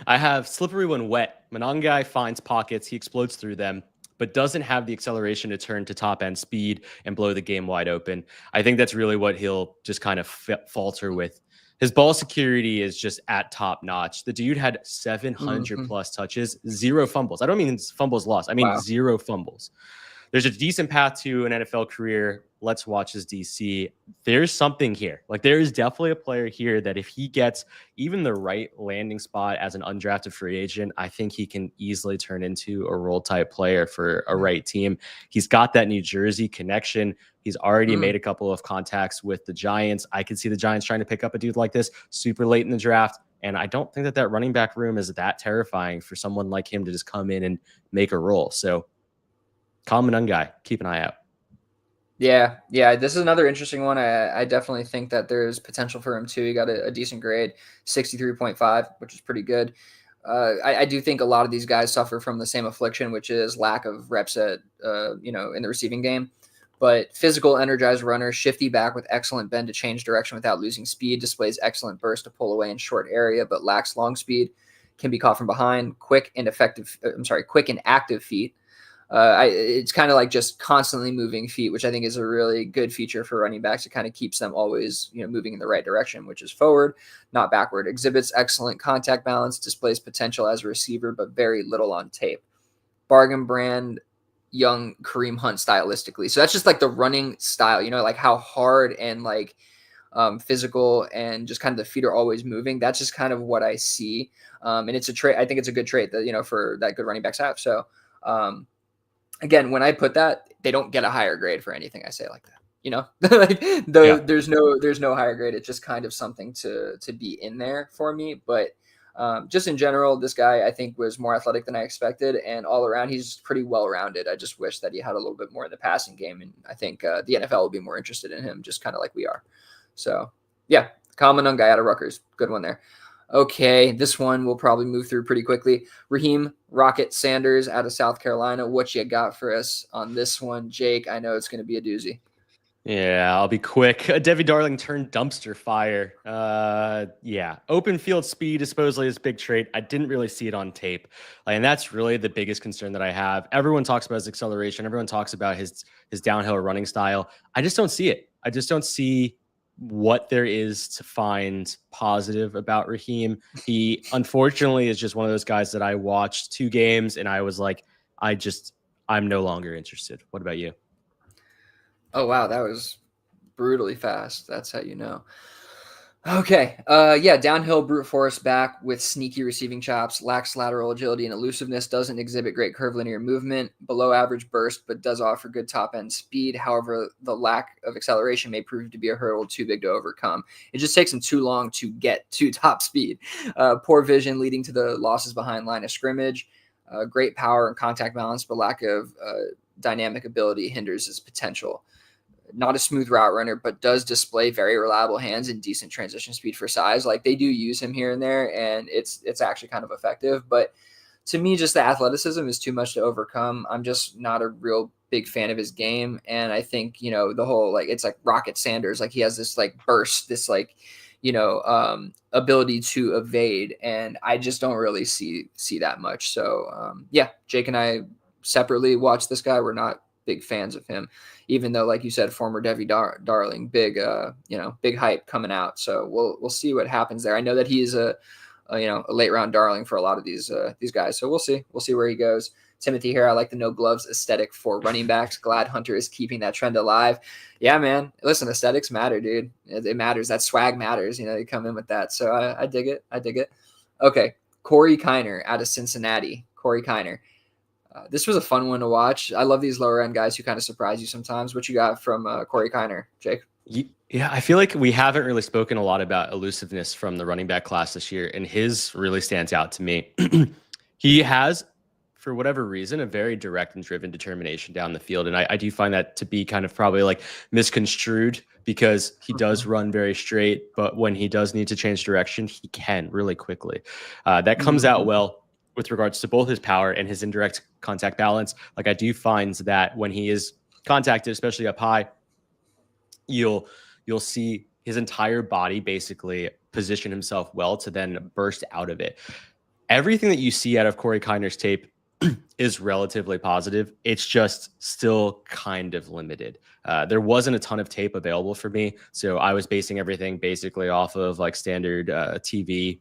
have slippery when wet. Monangai finds pockets, he explodes through them, but doesn't have the acceleration to turn to top end speed and blow the game wide open. I think that's really what he'll just kind of falter with. His ball security is just at top notch. The dude had 700 plus touches, 0 fumbles. I don't mean fumbles lost. I mean 0 fumbles. There's a decent path to an NFL career. Let's watch his DC. There's something here. Like, there is definitely a player here that if he gets even the right landing spot as an undrafted free agent, I think he can easily turn into a role type player for a right team. He's got that New Jersey connection. He's already made a couple of contacts with the Giants. I could see the Giants trying to pick up a dude like this super late in the draft. And I don't think that running back room is that terrifying for someone like him to just come in and make a role. So, Kyle Monangai, keep an eye out. Yeah. This is another interesting one. I definitely think that there's potential for him too. He got a decent grade, 63.5, which is pretty good. I do think a lot of these guys suffer from the same affliction, which is lack of reps at, in the receiving game. but physical, energized runner, shifty back with excellent bend to change direction without losing speed, displays excellent burst to pull away in short area, but lacks long speed, can be caught from behind, quick and active feet. It's kind of like just constantly moving feet, which I think is a really good feature for running backs. It kind of keeps them always, moving in the right direction, which is forward, not backward. Exhibits excellent contact balance, displays potential as a receiver, but very little on tape. Bargain brand, young Kareem Hunt stylistically. So that's just like the running style, like how hard and like physical and just kind of the feet are always moving. That's just kind of what I see. And it's a trait. I think it's a good trait that, for that good running backs have. So, again, when I put that, they don't get a higher grade for anything I say like that. Like there's no higher grade. It's just kind of something to be in there for me. But just in general, this guy I think was more athletic than I expected, and all around he's pretty well rounded. I just wish that he had a little bit more in the passing game, and I think the NFL will be more interested in him, just kind of like we are. So yeah, common on guy out of Rutgers, good one there. Okay, this one we'll probably move through pretty quickly. Raheem Rocket Sanders out of South Carolina. What you got for us on this one, Jake? I know it's going to be a doozy. Yeah, I'll be quick. Debbie Darling turned dumpster fire. Open field speed is supposedly his big trait. I didn't really see it on tape. And that's really the biggest concern that I have. Everyone talks about his acceleration. Everyone talks about his downhill running style. I just don't see it. I just don't see what there is to find positive about Raheem. He unfortunately is just one of those guys that I watched 2 games and I was like, I'm no longer interested. What about you? Oh, wow. That was brutally fast. That's how you know. Okay. Downhill brute force back with sneaky receiving chops, lacks lateral agility and elusiveness, doesn't exhibit great curvilinear movement, below average burst, but does offer good top end speed. However, the lack of acceleration may prove to be a hurdle too big to overcome. It just takes him too long to get to top speed. Poor vision leading to the losses behind line of scrimmage. Great power and contact balance, but lack of dynamic ability hinders his potential. Not a smooth route runner, but does display very reliable hands and decent transition speed for size. Like they do use him here and there, and it's actually kind of effective. But to me, just the athleticism is too much to overcome. I'm just not a real big fan of his game, and I think the whole it's like Rocket Sanders. Like he has this burst, this ability to evade, and I just don't really see that much. So Jake and I separately watched this guy. We're not big fans of him, even though, like you said, former Debbie Darling, big hype coming out. So we'll see what happens there. I know that he's a late round darling for a lot of these guys. So we'll see where he goes. Timothy here, I like the no gloves aesthetic for running backs. Glad Hunter is keeping that trend alive. Yeah, man. Listen, aesthetics matter, dude. It matters. That swag matters. You come in with that. So I dig it. Okay, Corey Kiner out of Cincinnati. Corey Kiner. This was a fun one to watch. I love these lower end guys who kind of surprise you sometimes. What you got from Corey Kiner, Jake? Yeah, I feel like we haven't really spoken a lot about elusiveness from the running back class this year, and his really stands out to me. He has, for whatever reason, a very direct and driven determination down the field, and I do find that to be kind of probably misconstrued because he does run very straight, but when he does need to change direction, he can really quickly. That comes out well with regards to both his power and his indirect contact balance. I do find that when he is contacted, especially up high, you'll see his entire body basically position himself well to then burst out of it. Everything that you see out of Corey Kiner's tape is relatively positive. It's just still kind of limited. There wasn't a ton of tape available for me, so I was basing everything basically off of standard TV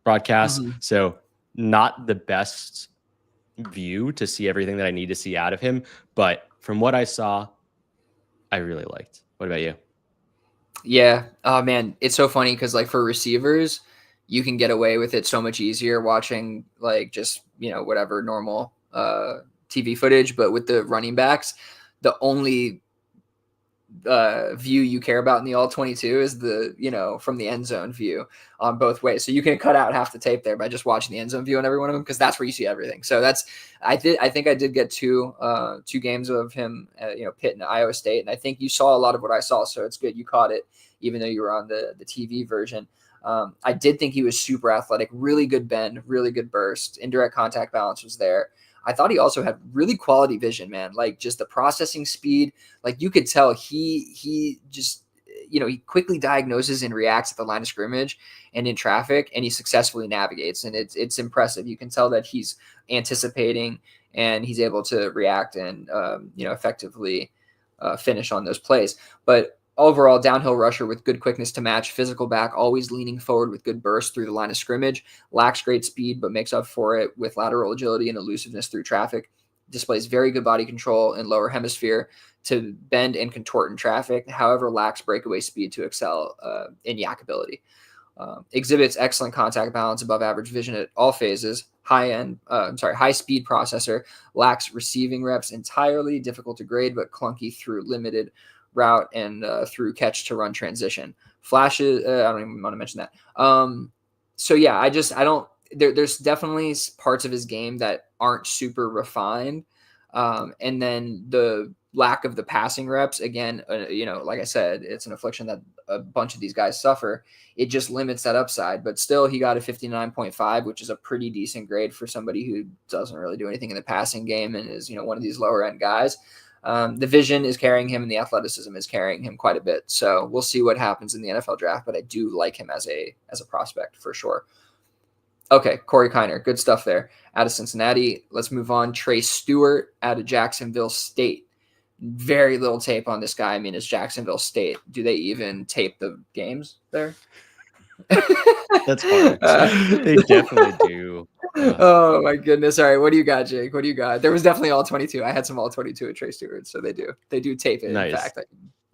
broadcasts. So not the best view to see everything that I need to see out of him, but from what I saw, I really liked. What about you? Yeah. Oh man, it's so funny because for receivers, you can get away with it so much easier watching just whatever normal TV footage, but with the running backs, the only view you care about in the all 22 is the from the end zone view on both ways. So you can cut out half the tape there by just watching the end zone view on every one of them, because that's where you see everything. So I think I did get two games of him Pitt and Iowa State, and I think you saw a lot of what I saw, so it's good you caught it even though you were on the TV version. I did think he was super athletic, really good bend, really good burst, indirect contact balance was there. I thought he also had really quality vision, man. Like just the processing speed, like you could tell he just he quickly diagnoses and reacts at the line of scrimmage and in traffic, and he successfully navigates, and it's impressive. You can tell that he's anticipating and he's able to react and effectively finish on those plays. But overall, downhill rusher with good quickness to match, physical back, always leaning forward with good burst through the line of scrimmage, lacks great speed, but makes up for it with lateral agility and elusiveness through traffic, displays very good body control in lower hemisphere to bend and contort in traffic, however, lacks breakaway speed to excel in yak ability. Exhibits excellent contact balance, above average vision at all phases, high speed processor, lacks receiving reps entirely, difficult to grade, but clunky through limited route and through catch to run transition. Flashes, I don't even want to mention that. So yeah, I don't, there's definitely parts of his game that aren't super refined. And then the lack of the passing reps, again, like I said, it's an affliction that a bunch of these guys suffer. It just limits that upside, but still he got a 59.5, which is a pretty decent grade for somebody who doesn't really do anything in the passing game and is, one of these lower end guys. The vision is carrying him and the athleticism is carrying him quite a bit. So we'll see what happens in the NFL draft, but I do like him as a prospect for sure. Okay, Corey Kiner, good stuff there out of Cincinnati. Let's move on. Trey Stewart out of Jacksonville State. Very little tape on this guy. I mean, it's Jacksonville State. Do they even tape the games there? That's hard. They definitely do. Oh my goodness. All right. What do you got, Jake? What do you got? There was definitely all 22. I had some all 22 at Trey Stewart. So they do tape it. Nice. In fact,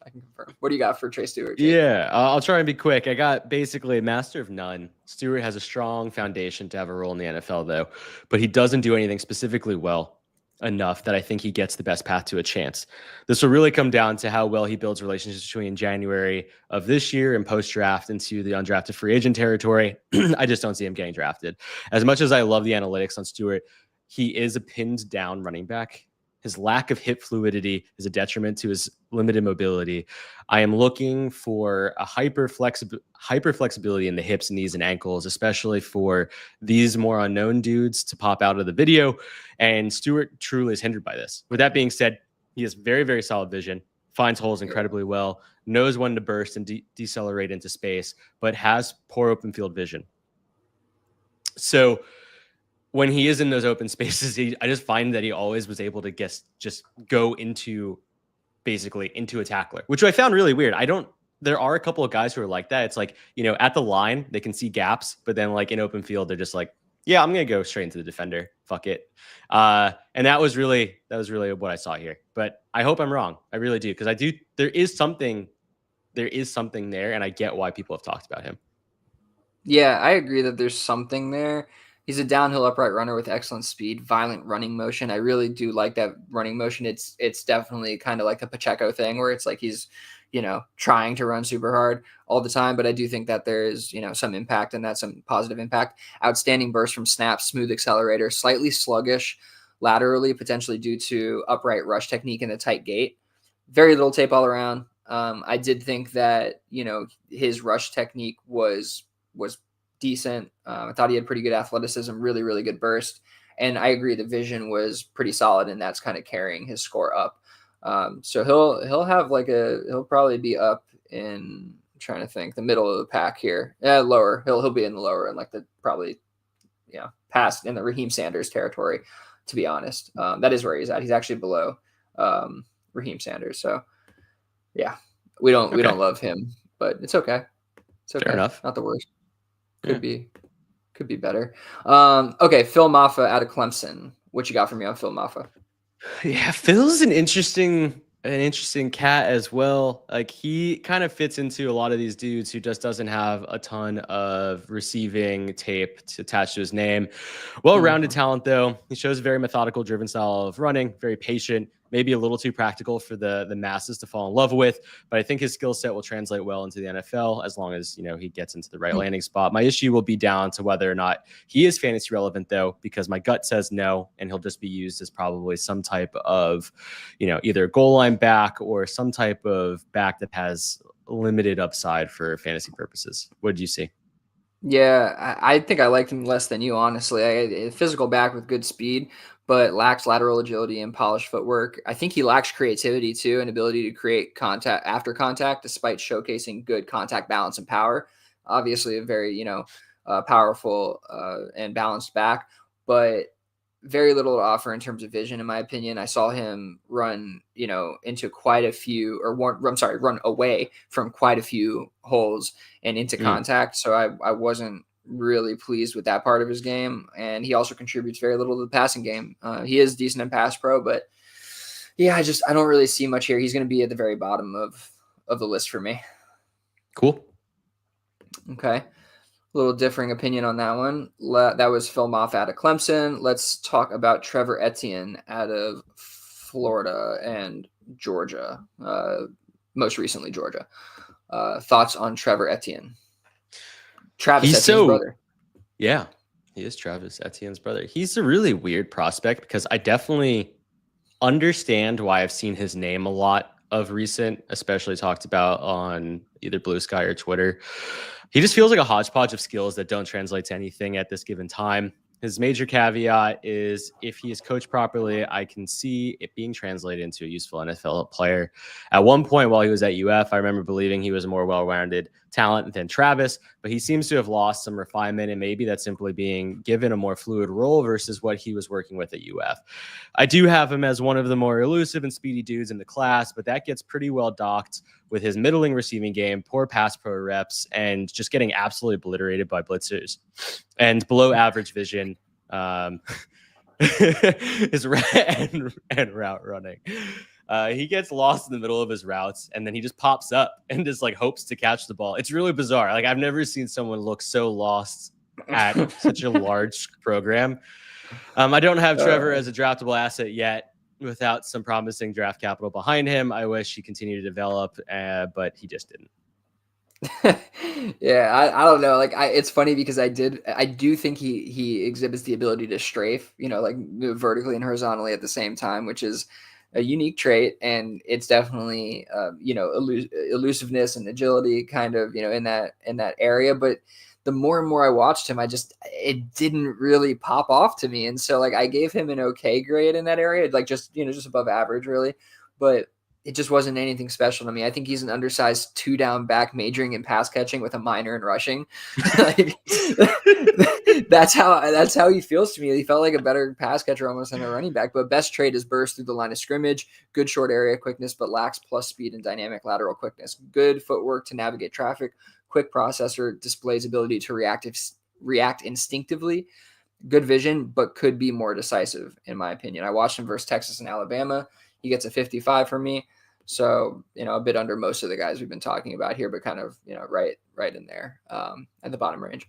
I can confirm. What do you got for Trey Stewart, Jake? Yeah, I'll try and be quick. I got basically a master of none. Stewart has a strong foundation to have a role in the NFL, though, but he doesn't do anything specifically well enough that I think he gets the best path to a chance. This will really come down to how well he builds relationships between January of this year and post-draft into the undrafted free agent territory. I just don't see him getting drafted. As much as I love the analytics on Stewart, he is a pinned down running back. His lack of hip fluidity is a detriment to his limited mobility. I am looking for a hyper flexibility in the hips, knees, and ankles, especially for these more unknown dudes to pop out of the video. And Stewart truly is hindered by this. With that being said, he has very, very solid vision, finds holes incredibly well, knows when to burst and decelerate into space, but has poor open field vision. So when he is in those open spaces, I just find that he always was able to just go into a tackler, which I found really weird. There are a couple of guys who are like that. It's like, at the line, they can see gaps, but then like in open field, they're just like, yeah, I'm going to go straight into the defender. Fuck it. And that was really what I saw here, but I hope I'm wrong. I really do. Cause there is something there, and I get why people have talked about him. Yeah, I agree that there's something there. He's a downhill upright runner with excellent speed, violent running motion. I really do like that running motion. It's definitely kind of like the Pacheco thing where it's like he's, trying to run super hard all the time. But I do think that there is, some impact and that's some positive impact. Outstanding burst from snap, smooth accelerator, slightly sluggish laterally, potentially due to upright rush technique and the tight gait. Very little tape all around. I did think that, his rush technique was decent. I thought he had pretty good athleticism, really, really good burst. And I agree the vision was pretty solid, and that's kind of carrying his score up. So he'll probably be up in, I'm trying to think, the middle of the pack here. Lower. He'll be in the lower and like the probably, past in the Raheem Sanders territory, to be honest. That is where he's at. He's actually below Raheem Sanders. So yeah, we don't love him, but it's okay. It's okay. Fair enough. Not the worst. Could be better. Okay, Phil Maffa out of Clemson. What you got for me on Phil Maffa? Yeah, Phil's an interesting cat as well. Like he kind of fits into a lot of these dudes who just doesn't have a ton of receiving tape to attach to his name. Well-rounded talent though. He shows a very methodical, driven style of running, very patient, maybe a little too practical for the masses to fall in love with, but I think his skill set will translate well into the NFL as long as, he gets into the right landing spot. My issue will be down to whether or not he is fantasy relevant though, because my gut says no, and he'll just be used as probably some type of, either goal line back or some type of back that has limited upside for fantasy purposes. What did you see? Yeah, I think I liked him less than you, honestly. A physical back with good speed, but lacks lateral agility and polished footwork. I think he lacks creativity too, and ability to create contact after contact, despite showcasing good contact balance and power. Obviously, a very powerful and balanced back, but very little to offer in terms of vision, in my opinion. I saw him run, into quite a few, or one, I'm sorry, run away from quite a few holes and into Mm. contact. So I wasn't really pleased with that part of his game. And he also contributes very little to the passing game. He is decent in pass pro, but yeah, I don't really see much here. He's going to be at the very bottom of the list for me. Cool. Okay. Little differing opinion on that one. That was Phil Moff out of Clemson. Let's talk about Trevor Etienne out of Florida and Georgia. Most recently, Georgia. Thoughts on Trevor Etienne? Travis He's Etienne's so brother. Yeah, he is Travis Etienne's brother. He's a really weird prospect because I definitely understand why I've seen his name a lot of recent, especially talked about on either Blue Sky or Twitter. He just feels like a hodgepodge of skills that don't translate to anything at this given time. His major caveat is if he is coached properly, I can see it being translated into a useful NFL player. At one point while he was at UF, I remember believing he was a more well-rounded talent than Travis, but he seems to have lost some refinement, and maybe that's simply being given a more fluid role versus what he was working with at UF. I do have him as one of the more elusive and speedy dudes in the class, but that gets pretty well docked with his middling receiving game, poor pass pro reps, and just getting absolutely obliterated by blitzers and below average vision. His and route running. He gets lost in the middle of his routes, and then he just pops up and just like hopes to catch the ball. It's really bizarre. Like I've never seen someone look so lost at such a large program. I don't have Trevor as a draftable asset yet. Without some promising draft capital behind him, I wish he continued to develop, but he just didn't. Yeah, I don't know. Like it's funny because I do think he exhibits the ability to strafe, like move vertically and horizontally at the same time, which is a unique trait, and it's definitely elusiveness and agility kind of in that area. But the more and more I watched him, it didn't really pop off to me, and so like I gave him an okay grade in that area, like just above average really, but it just wasn't anything special to me. I think he's an undersized 2-down back majoring in pass catching with a minor in rushing. Like, that's how he feels to me. He felt like a better pass catcher almost than a running back. But best trait is burst through the line of scrimmage, good short area quickness, but lacks plus speed and dynamic lateral quickness. Good footwork to navigate traffic. Quick processor, displays ability to react instinctively. Good vision, but could be more decisive, in my opinion. I watched him versus Texas and Alabama. He gets a 55 from me. So, a bit under most of the guys we've been talking about here, but kind of, right in there at the bottom range.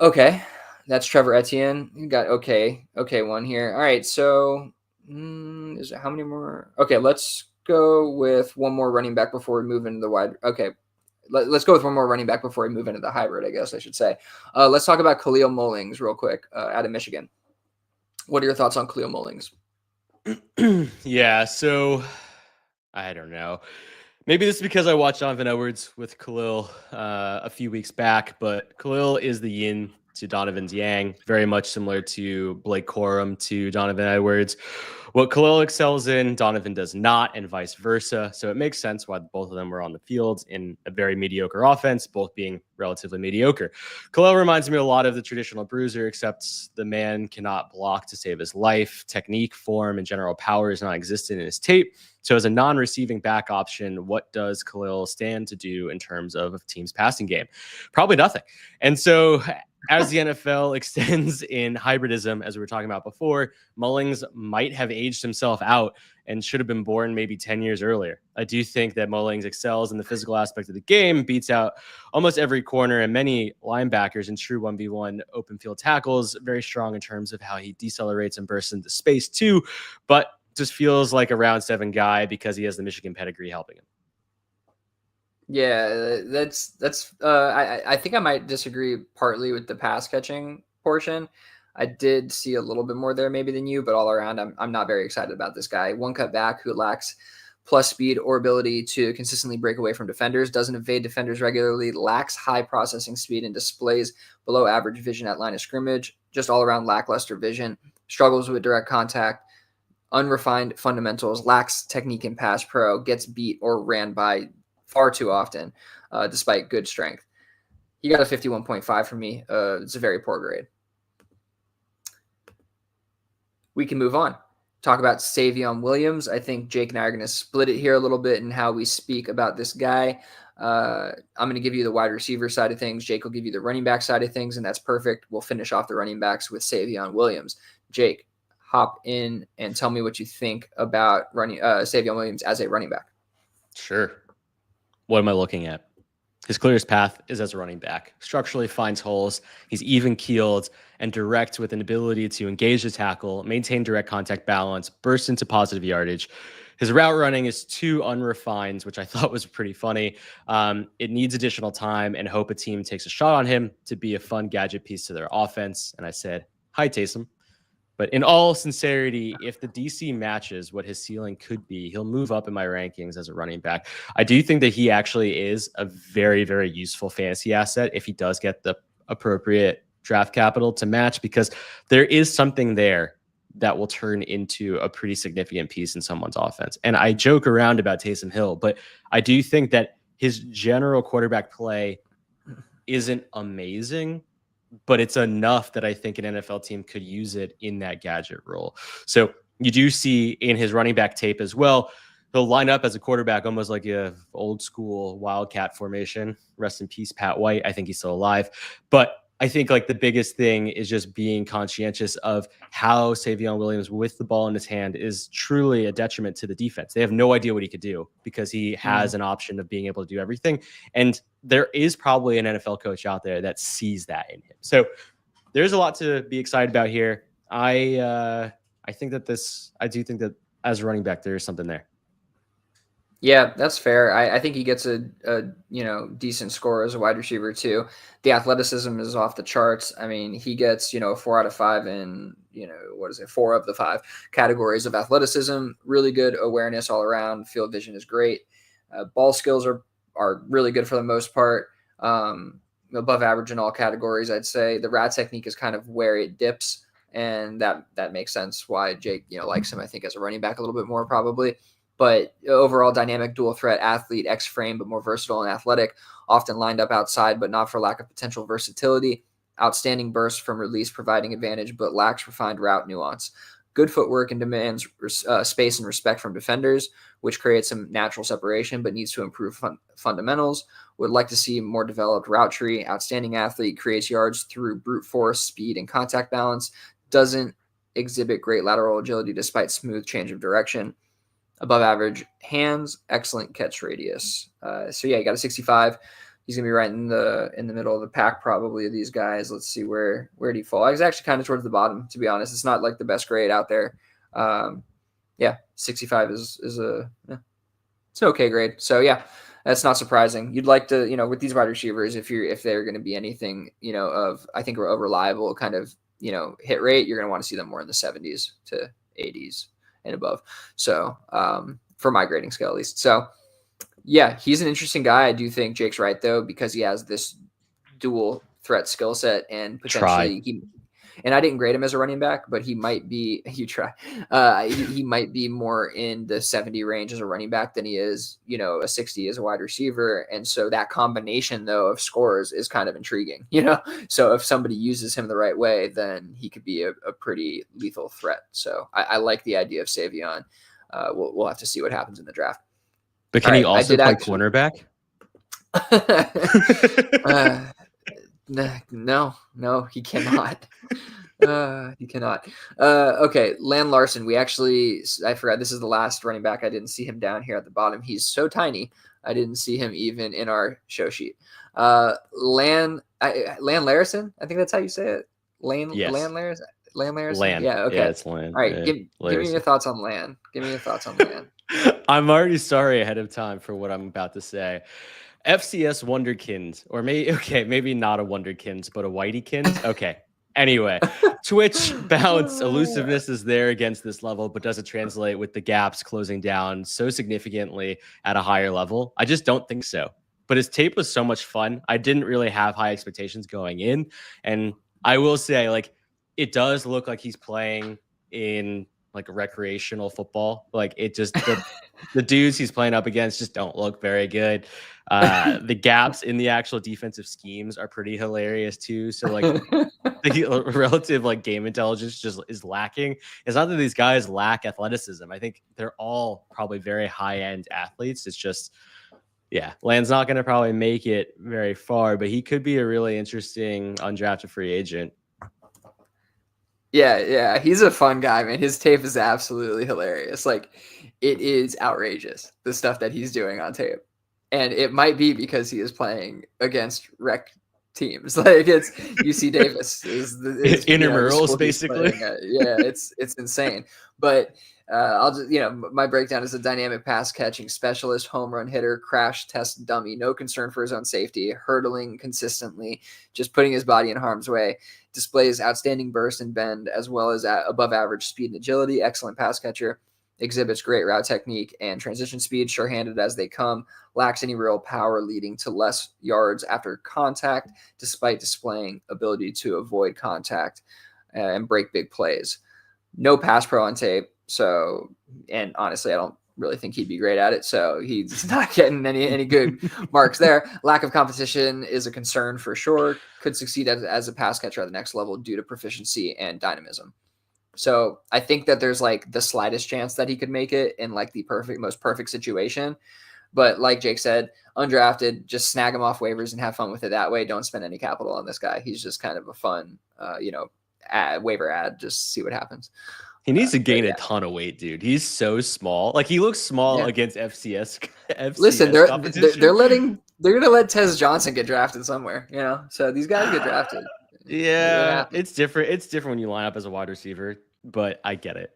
Okay. That's Trevor Etienne. You got okay one here. All right. So, is it how many more? Okay. Let's go with one more running back before we move into the wide. Okay. Let's go with one more running back before we move into the hybrid, I guess I should say. Let's talk about Khalil Mullings real quick out of Michigan. What are your thoughts on Khalil Mullings? Yeah, so I don't know. Maybe this is because I watched Donovan Edwards with Khalil a few weeks back, but Khalil is the yin to Donovan's yang, very much similar to Blake Corum to Donovan Edwards. What Khalil excels in, Donovan does not, and vice versa. So it makes sense why both of them were on the field in a very mediocre offense, both being relatively mediocre. Khalil reminds me a lot of the traditional bruiser, except the man cannot block to save his life. Technique, form, and general power is not existent in his tape. So as a non-receiving back option, what does Khalil stand to do in terms of a team's passing game? Probably nothing. And so as the NFL extends in hybridism, as we were talking about before, Mullings might have aged himself out and should have been born maybe 10 years earlier. I do think that Mullings excels in the physical aspect of the game, beats out almost every corner and many linebackers in true 1v1 open field tackles, very strong in terms of how he decelerates and bursts into space too, but just feels like a round 7 guy because he has the Michigan pedigree helping him. Yeah, that's I think I might disagree partly with the pass catching portion. I did see a little bit more there maybe than you, but all around I'm not very excited about this guy. One cut back who lacks plus speed or ability to consistently break away from defenders, doesn't evade defenders regularly, lacks high processing speed, and displays below average vision at line of scrimmage, just all around lackluster vision, struggles with direct contact, unrefined fundamentals, lacks technique in pass pro, gets beat or ran by far too often, despite good strength. He got a 51.5 from me. It's a very poor grade. We can move on. Talk about Savion Williams. I think Jake and I are going to split it here a little bit in how we speak about this guy. I'm going to give you the wide receiver side of things. Jake will give you the running back side of things, and that's perfect. We'll finish off the running backs with Savion Williams. Jake, hop in and tell me what you think about Savion Williams as a running back. Sure. What am I looking at? His clearest path is as a running back. Structurally finds holes. He's even-keeled and direct with an ability to engage the tackle, maintain direct contact balance, burst into positive yardage. His route running is too unrefined, which I thought was pretty funny. It needs additional time and hope a team takes a shot on him to be a fun gadget piece to their offense. And I said, hi, Taysom. But in all sincerity, if the DC matches what his ceiling could be, he'll move up in my rankings as a running back. I do think that he actually is a very, very useful fantasy asset if he does get the appropriate draft capital to match, because there is something there that will turn into a pretty significant piece in someone's offense. And I joke around about Taysom Hill, but I do think that his general quarterback play isn't amazing, but it's enough that I think an NFL team could use it in that gadget role. So you do see in his running back tape as well, he'll line up as a quarterback almost like a old school Wildcat formation. Rest in peace, Pat White. I think he's still alive. But I think like the biggest thing is just being conscientious of how Savion Williams with the ball in his hand is truly a detriment to the defense. They have no idea what he could do because he has an option of being able to do everything. And there is probably an NFL coach out there that sees that in him. So there's a lot to be excited about here. I think that I do think that as a running back, there is something there. Yeah, that's fair. I think he gets a decent score as a wide receiver too. The athleticism is off the charts. I mean, he gets, 4 out of 5 in, 4 of the 5 categories of athleticism. Really good awareness all around. Field vision is great. Ball skills are really good for the most part. Above average in all categories, I'd say. The route technique is kind of where it dips, and that makes sense why Jake, likes him, I think, as a running back a little bit more probably. But overall dynamic dual threat athlete, X-frame, but more versatile and athletic, often lined up outside, but not for lack of potential versatility. Outstanding burst from release, providing advantage, but lacks refined route nuance. Good footwork and demands space and respect from defenders, which creates some natural separation, but needs to improve fundamentals. Would like to see more developed route tree. Outstanding athlete, creates yards through brute force, speed, and contact balance. Doesn't exhibit great lateral agility despite smooth change of direction. Above average hands, excellent catch radius. So yeah, you got a 65. He's gonna be right in the middle of the pack probably of these guys. Let's see where did he fall? He's actually kind of towards the bottom, to be honest. It's not like the best grade out there. 65 is it's an okay grade. So yeah, that's not surprising. You'd like to, with these wide receivers, if they're going to be anything, I think a reliable kind of, hit rate, you're going to want to see them more in the 70s to 80s and above. So for my grading scale, at least. So yeah, he's an interesting guy. I do think Jake's right though, because he has this dual threat skill set and potentially and I didn't grade him as a running back, but he might be, he might be more in the 70 range as a running back than he is, a 60 as a wide receiver. And so that combination though of scores is kind of intriguing, so if somebody uses him the right way, then he could be a pretty lethal threat. So I like the idea of Savion. We'll have to see what happens in the draft. But can he also play cornerback? No, he cannot. He cannot. Okay, Lan Larson. I forgot this is the last running back. I didn't see him down here at the bottom. He's so tiny. I didn't see him even in our show sheet. Lan Larson. I think that's how you say it. Lan Larson. Lan Larson. Lan. Yeah. Okay. Yeah, it's Lan. All right. Give me your thoughts on Lan. I'm already sorry ahead of time for what I'm about to say. FCS Wonderkind, or maybe not a Wonderkind, but a Whiteykind. Okay. Anyway, Twitch bounce elusiveness is there against this level, but does it translate with the gaps closing down so significantly at a higher level? I just don't think so. But his tape was so much fun. I didn't really have high expectations going in. And I will say, like, it does look like he's playing in like a recreational football. Like, it just, the dudes he's playing up against just don't look very good. The gaps in the actual defensive schemes are pretty hilarious too. So, like, the relative like game intelligence just is lacking. It's not that these guys lack athleticism. I think they're all probably very high end athletes. It's just, yeah, Land's not going to probably make it very far, but he could be a really interesting undrafted free agent. Yeah, he's a fun guy, man. His tape is absolutely hilarious. Like, it is outrageous, the stuff that he's doing on tape. And it might be because he is playing against rec teams. Like, it's UC Davis is the intramurals, basically. Yeah, it's insane. But I'll just, my breakdown is a dynamic pass catching specialist, home run hitter, crash test dummy, no concern for his own safety, hurdling consistently, just putting his body in harm's way, displays outstanding burst and bend, as well as above average speed and agility, excellent pass catcher, exhibits great route technique and transition speed, sure-handed as they come, lacks any real power leading to less yards after contact, despite displaying ability to avoid contact and break big plays. No pass pro on tape. So, and honestly, I don't really think he'd be great at it. So he's not getting any good marks there. Lack of competition is a concern for sure. Could succeed as a pass catcher at the next level due to proficiency and dynamism. So I think that there's like the slightest chance that he could make it in like the most perfect situation. But like Jake said, undrafted, just snag him off waivers and have fun with it that way. Don't spend any capital on this guy. He's just kind of a fun, waiver ad. Just see what happens. He needs to gain a ton of weight, dude. He's so small. Like, he looks small against FCS. Listen, they're gonna let Tez Johnson get drafted somewhere, So these guys get drafted. Yeah, it's different. It's different when you line up as a wide receiver, but I get it.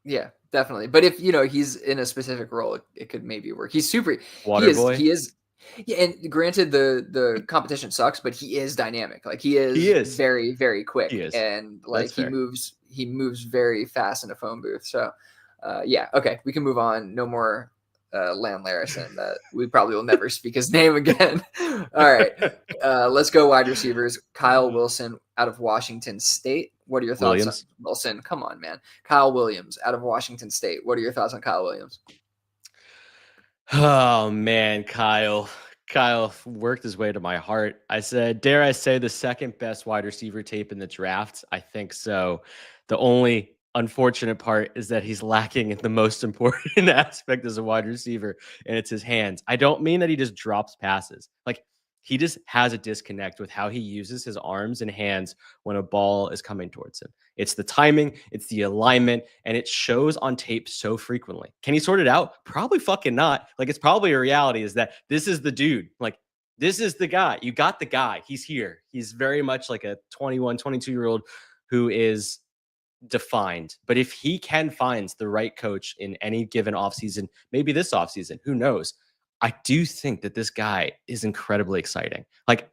Yeah, definitely. But if he's in a specific role, it could maybe work. He's super. Water boy. He is. Yeah, and granted, the competition sucks, but he is dynamic. Like, he is very, very quick, and like he moves very fast in a phone booth. So, okay, we can move on. No more Lan Larison. That we probably will never speak his name again. All right, let's go wide receivers. Kyle Wilson out of Washington State. What are your thoughts on Wilson? Come on, man. Kyle Williams out of Washington State. What are your thoughts on Kyle Williams? Oh man, Kyle worked his way to my heart. I said, dare I say, the second best wide receiver tape in the draft? I think so. The only unfortunate part is that he's lacking in the most important aspect as a wide receiver, and it's his hands. I don't mean that he just drops passes. Like, he just has a disconnect with how he uses his arms and hands when a ball is coming towards him. It's the timing, it's the alignment, and it shows on tape so frequently. Can he sort it out? Probably fucking not. Like, it's probably a reality is that this is the dude. Like, this is the guy. You got the guy. He's here. He's very much like a 21, 22-year-old who is defined. But if he can find the right coach in any given offseason, maybe this offseason, who knows? I do think that this guy is incredibly exciting. Like,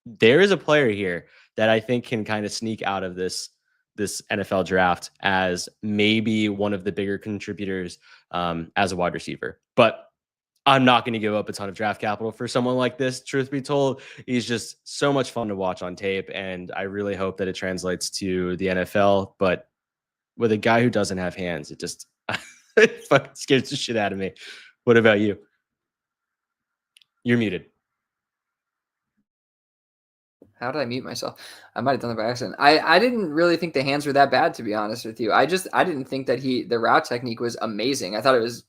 there is a player here that I think can kind of sneak out of this NFL draft as maybe one of the bigger contributors as a wide receiver. But I'm not going to give up a ton of draft capital for someone like this. Truth be told, he's just so much fun to watch on tape, and I really hope that it translates to the NFL. But with a guy who doesn't have hands, it just it fucking scares the shit out of me. What about you? You're muted. How did I mute myself? I might have done that by accident. I didn't really think the hands were that bad, to be honest with you. I didn't think that the route technique was amazing. I thought it was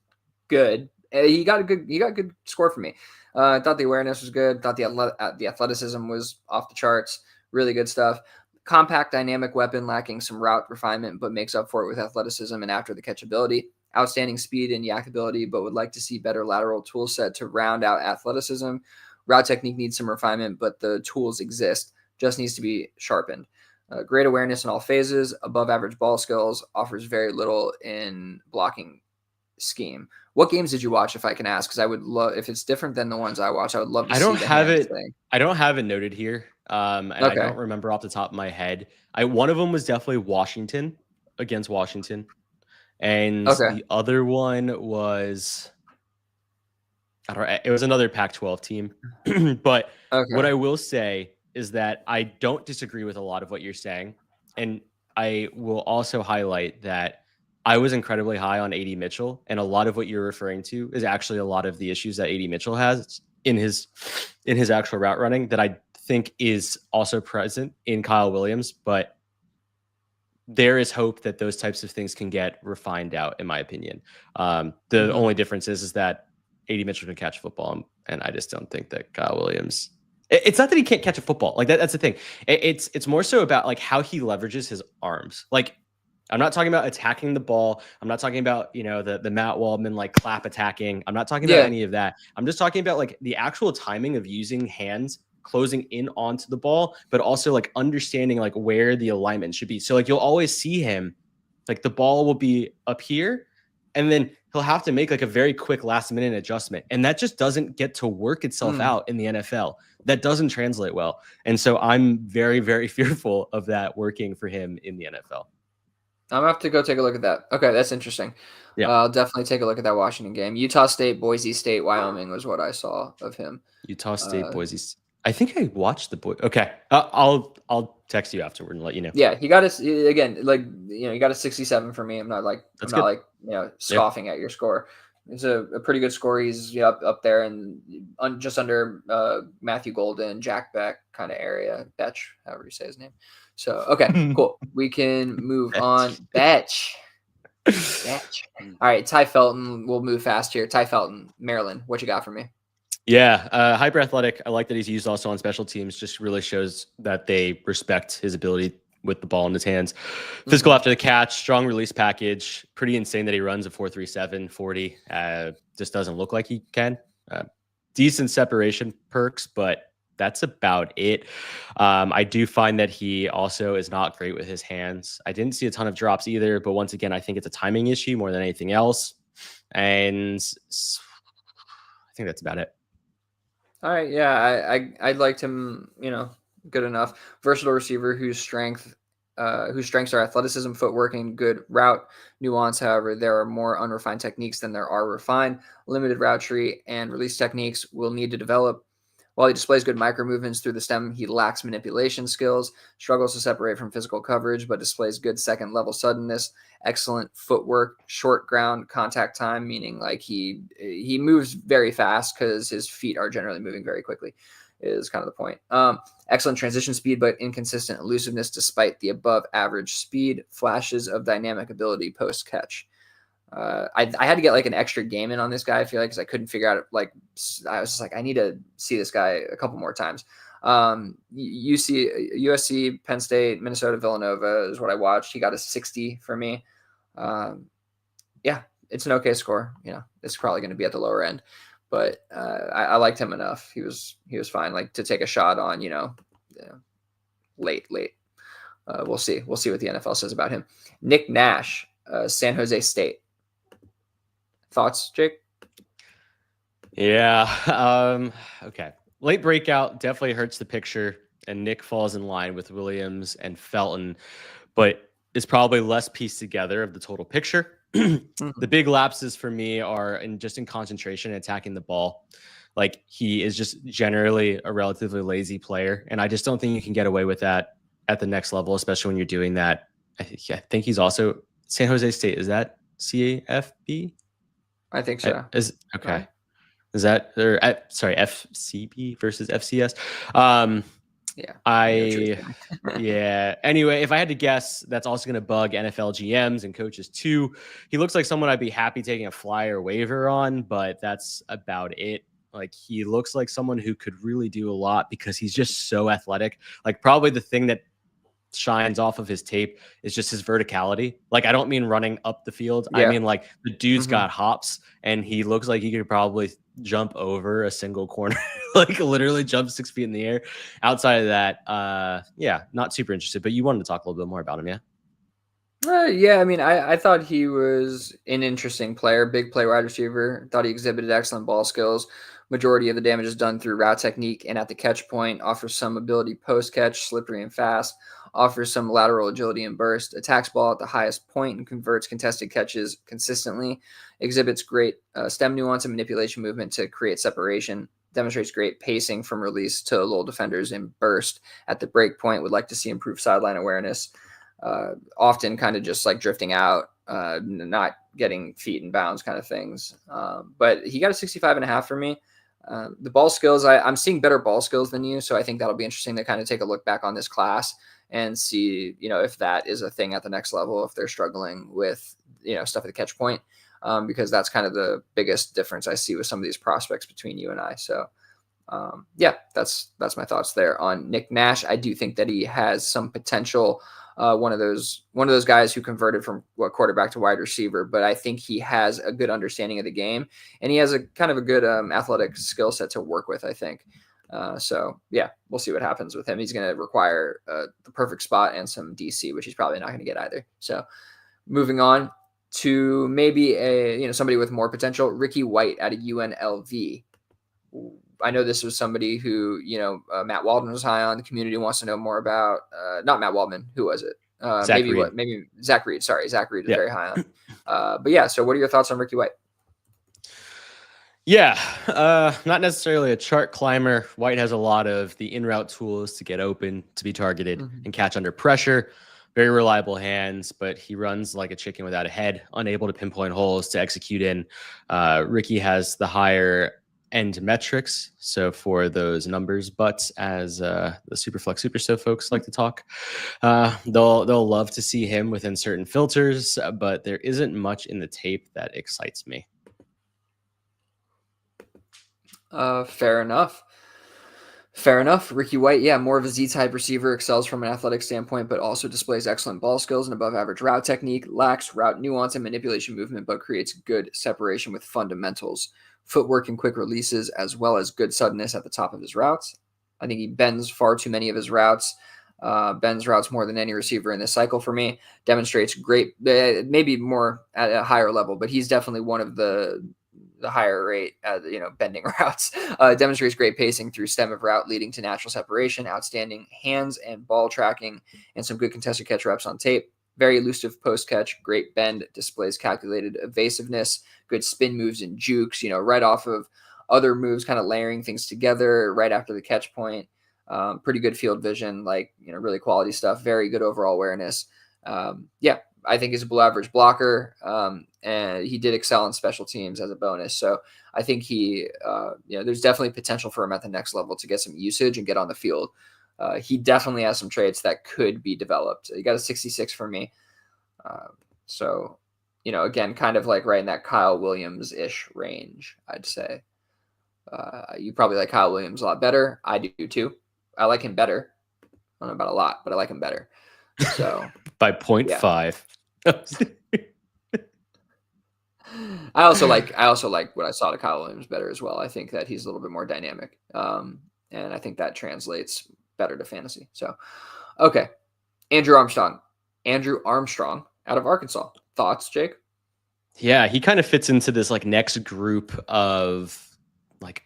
good. He got a good score for me. I thought the awareness was good. Thought the athleticism was off the charts. Really good stuff. Compact, dynamic weapon, lacking some route refinement, but makes up for it with athleticism and after the catch ability. Outstanding speed and yak ability, but would like to see better lateral tool set to round out athleticism. Route technique needs some refinement, but the tools exist. Just needs to be sharpened. Great awareness in all phases. Above average ball skills. Offers very little in blocking scheme. What games did you watch, if I can ask? Because I would love, if it's different than the ones I watch, I would love to I see don't the have hands it. thing. I don't have it noted here, and I Okay. don't remember off the top of my head. One of them was definitely Washington against Washington, and Okay. the other one was I don't. It was another Pac-12 team, but what Okay. I will say is that I don't disagree with a lot of what you're saying, and I will also highlight that I was incredibly high on AD Mitchell, and a lot of what you're referring to is actually a lot of the issues that AD Mitchell has in his actual route running that I think is also present in Kyle Williams, but there is hope that those types of things can get refined out, in my opinion. The only difference is that AD Mitchell can catch a football, and I just don't think that Kyle Williams. It's not that he can't catch a football, like that. That's the thing. It's more so about like how he leverages his arms. Like I'm not talking about attacking the ball. I'm not talking about the Matt Waldman like clap attacking. I'm not talking about Yeah. any of that. I'm just talking about like the actual timing of using hands closing in onto the ball, but also like understanding like where the alignment should be. So like you'll always see him, like the ball will be up here, and then he'll have to make like a very quick last minute adjustment. And that just doesn't get to work itself out in the NFL. That doesn't translate well. And so I'm very, very fearful of that working for him in the NFL. I'm gonna have to go take a look at that. Okay, that's interesting. Yeah. I'll definitely take a look at that Washington game. Utah State, Boise State, Wyoming was what I saw of him. Utah State, Boise. I think I watched the boy. Okay, I'll text you afterward and let you know. Yeah, he got a again, like he got a 67 for me. I'm not like scoffing at your score. It's a pretty good score. He's up there and just under Matthew Golden, Jack Beck kind of area. Betch, however you say his name. So okay, cool. We can move on. Betch. All right, Ty Felton. We'll move fast here. Ty Felton, Maryland. What you got for me? Yeah, hyper athletic. I like that he's used also on special teams. Just really shows that they respect his ability with the ball in his hands. Physical after the catch, strong release package. Pretty insane that he runs a 4.37 40. Just doesn't look like he can. Decent separation perks, but that's about it. I do find that he also is not great with his hands. I didn't see a ton of drops either, but once again, I think it's a timing issue more than anything else. And I think that's about it. All right, yeah, I liked him, good enough. Versatile receiver whose strengths are athleticism, footwork, and good route nuance. However, there are more unrefined techniques than there are refined. Limited route tree and release techniques will need to develop. While he displays good micro movements through the stem, he lacks manipulation skills, struggles to separate from physical coverage, but displays good second-level suddenness, excellent footwork, short ground contact time, meaning like he moves very fast because his feet are generally moving very quickly, is kind of the point. Excellent transition speed, but inconsistent elusiveness despite the above-average speed, flashes of dynamic ability post-catch. I had to get like an extra game in on this guy. I feel like because I couldn't figure out like I was just like I need to see this guy a couple more times. USC, Penn State, Minnesota, Villanova is what I watched. He got a 60 for me. Yeah, it's an okay score. It's probably going to be at the lower end, but I liked him enough. He was fine. Like to take a shot on late. We'll see what the NFL says about him. Nick Nash, San Jose State. Thoughts, Jake? Yeah. Okay. Late breakout definitely hurts the picture, and Nick falls in line with Williams and Felton, but is probably less pieced together of the total picture. The big lapses for me are in concentration and attacking the ball. Like he is just generally a relatively lazy player, and I just don't think you can get away with that at the next level, especially when you're doing that. I think he's also San Jose State. Is that CAFB? I think so. Is that sorry, FCB versus FCS? Yeah. Anyway, if I had to guess, that's also going to bug NFL GMs and coaches too. He looks like someone I'd be happy taking a flyer waiver on, but that's about it. Like he looks like someone who could really do a lot because he's just so athletic. Like probably the thing that shines off of his tape is just his verticality. Like I don't mean running up the field. I mean like the dude's got hops and he looks like he could probably jump over a single corner, like literally jump 6 feet in the air. Outside of that, not super interested, but you wanted to talk a little bit more about him. Yeah, I mean, I thought he was an interesting player, big play wide receiver. Thought he exhibited excellent ball skills. Majority of the damage is done through route technique and at the catch point. Offers some ability post catch, slippery and fast. Offers some lateral agility and burst. Attacks ball at the highest point and converts contested catches consistently. Exhibits great stem nuance and manipulation movement to create separation. Demonstrates great pacing from release to lull defenders and burst at the break point. Would like to see improved sideline awareness. Often kind of just like drifting out, not getting feet in bounds kind of things. But he got a 65.5 for me. The ball skills, I'm seeing better ball skills than you. So I think that'll be interesting to kind of take a look back on this class and see, if that is a thing at the next level, if they're struggling with, stuff at the catch point. Because that's kind of the biggest difference I see with some of these prospects between you and I. So yeah, that's my thoughts there on Nick Nash. I do think that he has some potential. One of those guys who converted from quarterback to wide receiver, but I think he has a good understanding of the game, and he has a kind of a good athletic skill set to work with, I think. So yeah, we'll see what happens with him. He's going to require the perfect spot and some DC, which he's probably not going to get either. So moving on to maybe somebody with more potential, Ricky White out of UNLV. I know this was somebody who, Matt Waldman was high on. The community wants to know more about. Not Matt Waldman. Who was it? Maybe Zach Reed. Sorry, Zach Reed is very high on. But yeah, so what are your thoughts on Ricky White? Yeah, not necessarily a chart climber. White has a lot of the in-route tools to get open, to be targeted, and catch under pressure. Very reliable hands, but he runs like a chicken without a head, unable to pinpoint holes to execute in. Ricky has the higher end metrics, so for those numbers butts, as the Superflex Supersto folks like to talk, they'll love to see him within certain filters, but there isn't much in the tape that excites me. Fair enough. Ricky White, yeah, more of a Z-type receiver, excels from an athletic standpoint, but also displays excellent ball skills and above-average route technique, lacks route nuance and manipulation movement, but creates good separation with fundamentals, footwork and quick releases, as well as good suddenness at the top of his routes. I think he bends far too many of his routes. Bends routes more than any receiver in this cycle for me. Demonstrates great, maybe more at a higher level, but he's definitely one of the higher rate, bending routes. Demonstrates great pacing through stem of route, leading to natural separation, outstanding hands and ball tracking, and some good contested catch reps on tape. Very elusive post catch, great bend, displays calculated evasiveness, good spin moves and jukes, right off of other moves, kind of layering things together right after the catch point. Pretty good field vision, really quality stuff. Very good overall awareness. Yeah, I think he's a below average blocker, and he did excel in special teams as a bonus. So I think there's definitely potential for him at the next level to get some usage and get on the field. He definitely has some traits that could be developed. He got a 66 for me. So, again, kind of like right in that Kyle Williams-ish range, I'd say. You probably like Kyle Williams a lot better. I do too. I like him better. I don't know about a lot, but I like him better. So by 0.5. I also like what I saw to Kyle Williams better as well. I think that he's a little bit more dynamic. And I think that translates better to fantasy. So, okay. Andrew Armstrong out of Arkansas. Thoughts, Jake? Yeah, he kind of fits into this next group of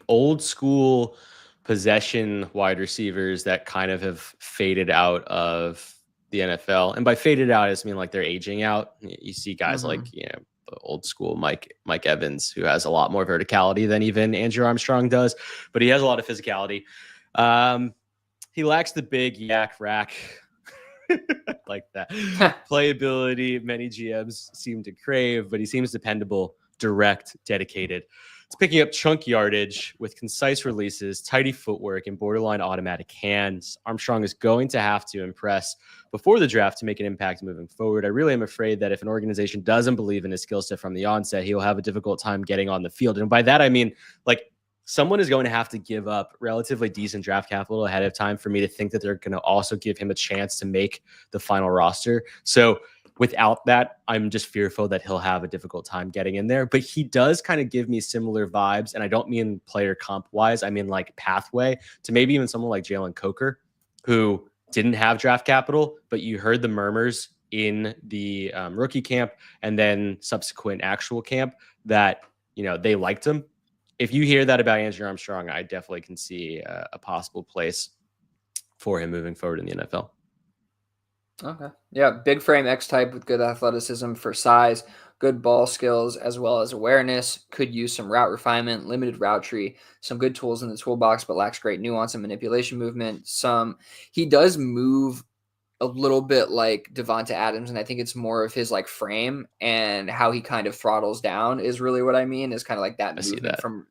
old school possession wide receivers that kind of have faded out of the NFL. And by faded out, I just mean they're aging out. You see guys the old school Mike Evans, who has a lot more verticality than even Andrew Armstrong does, but he has a lot of physicality. He lacks the big yak rack like that playability many GMs seem to crave, but he seems dependable, direct, dedicated. It's picking up chunk yardage with concise releases, tidy footwork, and borderline automatic hands. Armstrong is going to have to impress before the draft to make an impact moving forward. I really am afraid that if an organization doesn't believe in his skill set from the onset, he'll have a difficult time getting on the field. And by that, I mean, someone is going to have to give up relatively decent draft capital ahead of time for me to think that they're going to also give him a chance to make the final roster. So without that, I'm just fearful that he'll have a difficult time getting in there. But he does kind of give me similar vibes. And I don't mean player comp wise. I mean pathway to maybe even someone like Jalen Coker, who didn't have draft capital, but you heard the murmurs in the rookie camp and then subsequent actual camp that, they liked him. If you hear that about Andrew Armstrong, I definitely can see a possible place for him moving forward in the NFL. Okay. Yeah, big frame X type with good athleticism for size, good ball skills, as well as awareness. Could use some route refinement, limited route tree, some good tools in the toolbox, but lacks great nuance and manipulation movement. He does move a little bit like Devonta Adams, and I think it's more of his like frame and how he kind of throttles down is really what I mean. Is kind of like that I see movement that. from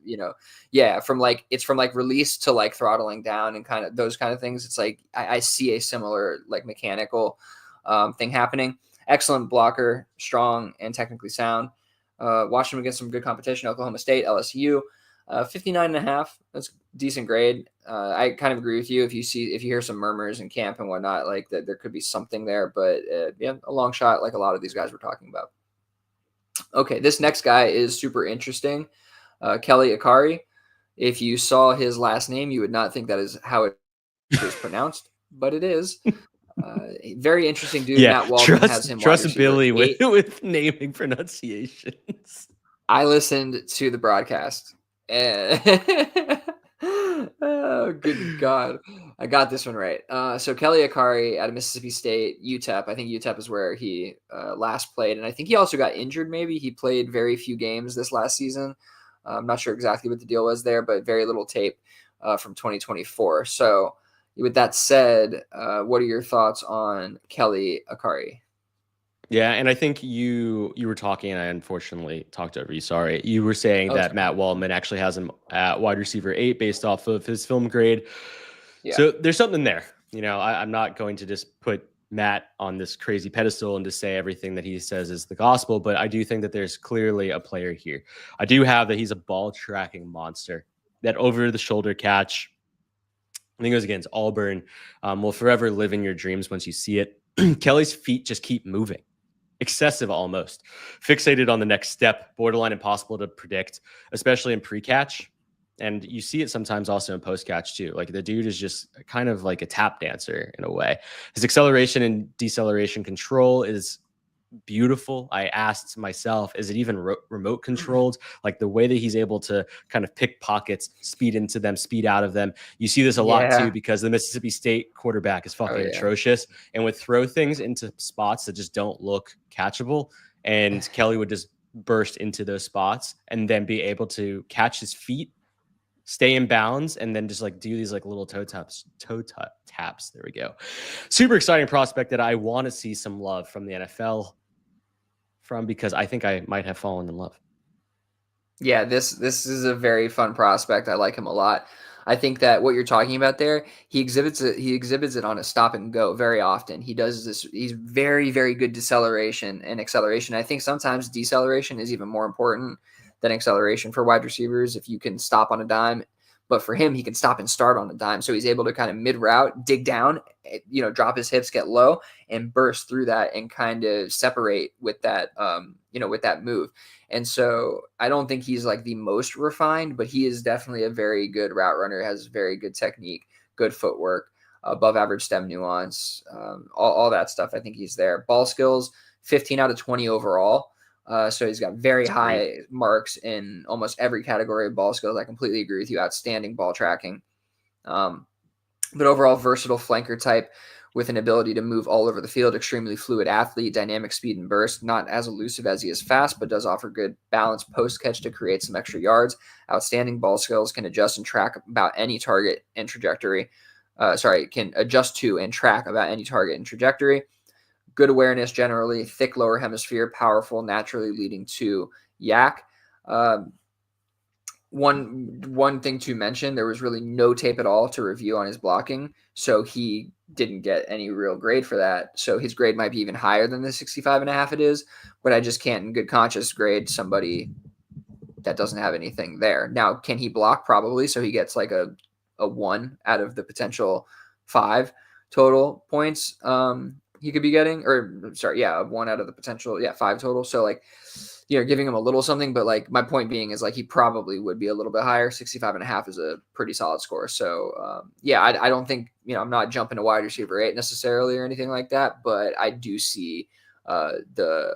from like it's from like release to like throttling down and kind of those kind of things. It's like I see a similar like mechanical thing happening. Excellent blocker, strong and technically sound. Watched him against some good competition: Oklahoma State, LSU. 59.5. That's decent grade. I kind of agree with you. If you hear some murmurs in camp and whatnot, like that there could be something there, but a long shot, like a lot of these guys we're talking about. Okay, this next guy is super interesting. Kelly Akari. If you saw his last name, you would not think that is how it is pronounced, but it is. Very interesting dude. Yeah, Matt Waldman has him wide trust receiver Billy 8. with naming pronunciations. I listened to the broadcast. And oh, good God. I got this one right. So Kelly Akari out of Mississippi State, UTEP. I think UTEP is where he last played. And I think he also got injured maybe. He played very few games this last season. I'm not sure exactly what the deal was there, but very little tape from 2024. So with that said, what are your thoughts on Kelly Akari? Yeah, and I think you were talking, and I unfortunately talked over you. Sorry. You were saying that Matt Waldman actually has him at wide receiver 8 based off of his film grade. Yeah. So there's something there. I'm not going to just put Matt on this crazy pedestal and just say everything that he says is the gospel, but I do think that there's clearly a player here. I do have that he's a ball tracking monster. That over the shoulder catch, I think it was against Auburn, will forever live in your dreams once you see it. Kelly's feet just keep moving. Excessive almost. Fixated on the next step, borderline impossible to predict, especially in pre-catch. And you see it sometimes also in post-catch too. Like the dude is just kind of like a tap dancer in a way. His acceleration and deceleration control is beautiful. I asked myself, is it even remote controlled? Like the way that he's able to kind of pick pockets, speed into them, speed out of them. You see this a lot too, because the Mississippi State quarterback is fucking atrocious and would throw things into spots that just don't look catchable. And Kelly would just burst into those spots and then be able to catch his feet, stay in bounds, and then just like do these like little toe taps. There we go. Super exciting prospect that I want to see some love from the NFL from, because I think I might have fallen in love. Yeah, this is a very fun prospect. I like him a lot. I think that what you're talking about there, he exhibits it on a stop and go very often. He does this. He's very, very good deceleration and acceleration. I think sometimes deceleration is even more important than acceleration for wide receivers if you can stop on a dime. But for him, he can stop and start on a dime. So he's able to kind of mid-route, dig down, drop his hips, get low, and burst through that and kind of separate with that, with that move. And so I don't think he's like the most refined, but he is definitely a very good route runner, has very good technique, good footwork, above average stem nuance, all that stuff. I think he's there. Ball skills, 15 out of 20 overall. So he's got very high marks in almost every category of ball skills. I completely agree with you. Outstanding ball tracking. But overall, versatile flanker type with an ability to move all over the field. Extremely fluid athlete, dynamic speed and burst. Not as elusive as he is fast, but does offer good balance post-catch to create some extra yards. Outstanding ball skills, can adjust and track about any target and trajectory. Can adjust to and track about any target and trajectory. Good awareness generally, thick lower hemisphere, powerful, naturally leading to yak. One thing to mention, there was really no tape at all to review on his blocking, so he didn't get any real grade for that. So his grade might be even higher than the 65.5 it is, but I just can't in good conscience grade somebody that doesn't have anything there. Now, can he block? Probably, so he gets like a 1 out of the potential 5 total points. he could be getting, or sorry, yeah, 1 out of the potential, 5 total. So like, giving him a little something, but like my point being is like he probably would be a little bit higher. 65.5 is a pretty solid score. So I don't think, I'm not jumping to wide receiver 8 necessarily or anything like that, but I do see the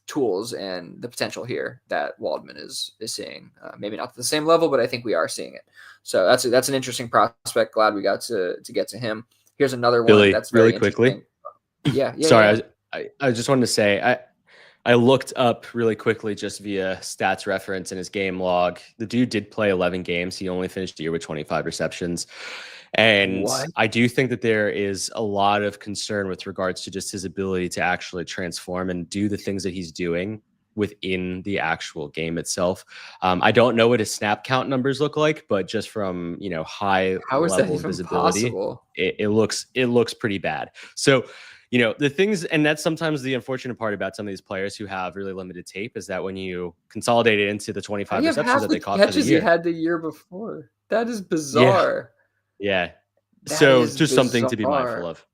tools and the potential here that Waldman is seeing. Maybe not to the same level, but I think we are seeing it. So that's an interesting prospect. Glad we got to get to him. Here's another one Billy, that's very really quickly. interesting. Yeah. Sorry, I just wanted to say I looked up really quickly just via stats reference in his game log. The dude did play 11 games. He only finished the year with 25 receptions. And What? I do think that there is a lot of concern with regards to just his ability to actually transform and do the things that he's doing within the actual game itself. I don't know what his snap count numbers look like, but just from, high How is that level even visibility, possible? it looks pretty bad. So, the things, and that's sometimes the unfortunate part about some of these players who have really limited tape, is that when you consolidate it into the 25 You have receptions half that the they caught for the catches he year. had the year before. That is Yeah. bizarre. Yeah. That So is just something to be mindful bizarre. of.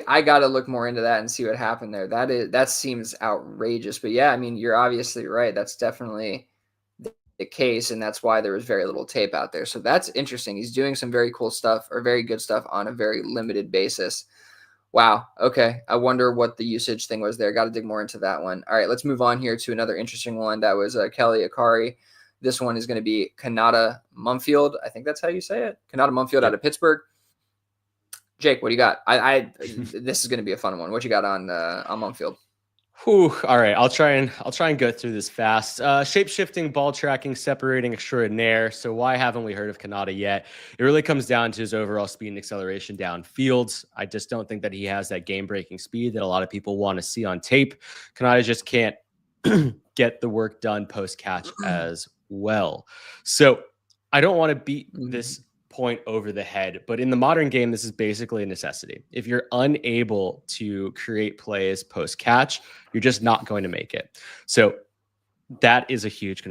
I got to look more into that and see what happened there. That seems outrageous. But yeah, I mean, you're obviously right. That's definitely the case, and that's why there was very little tape out there. So that's interesting. He's doing some very cool stuff or very good stuff on a very limited basis. Wow. Okay. I wonder what the usage thing was there. Got to dig more into that one. All right, let's move on here to another interesting one. That was Kelly Akari. This one is going to be Kanata Mumfield. I think that's how you say it. Kanata Mumfield out of Pittsburgh. Jake, what do you got? This is going to be a fun one. What you got on Mumfield? Whew, all right, I'll try and go through this fast. Shape-shifting, ball tracking, separating extraordinaire. So why haven't we heard of Kanata yet? It really comes down to his overall speed and acceleration downfield. I just don't think that he has that game-breaking speed that a lot of people want to see on tape. Kanata just can't get the work done post-catch as well. So I don't want to beat this point over the head, but in the modern game, this is basically a necessity. If you're unable to create plays post catch, you're just not going to make it. So that is a huge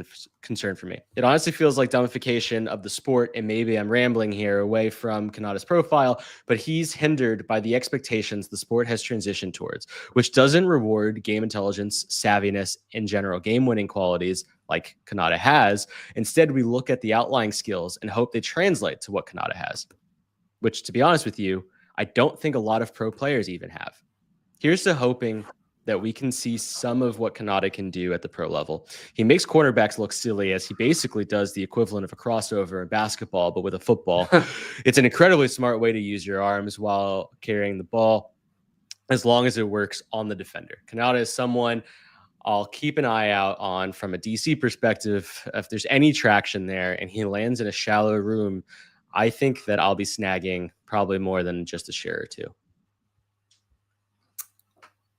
concern for me. It honestly feels like dumbification of the sport, and maybe I'm rambling here away from Kanata's profile, but he's hindered by the expectations the sport has transitioned towards, which doesn't reward game intelligence, savviness, and general game-winning qualities like Kanata has. Instead, we look at the outlying skills and hope they translate to what Kanata has, which, to be honest with you, I don't think a lot of pro players even have. Here's to hoping that we can see some of what Kanata can do at the pro level. He makes cornerbacks look silly, as he basically does the equivalent of a crossover in basketball, but with a football. It's an incredibly smart way to use your arms while carrying the ball, as long as it works on the defender. Kanata is someone I'll keep an eye out on from a DC perspective. If there's any traction there and he lands in a shallow room, I think that I'll be snagging probably more than just a share or two.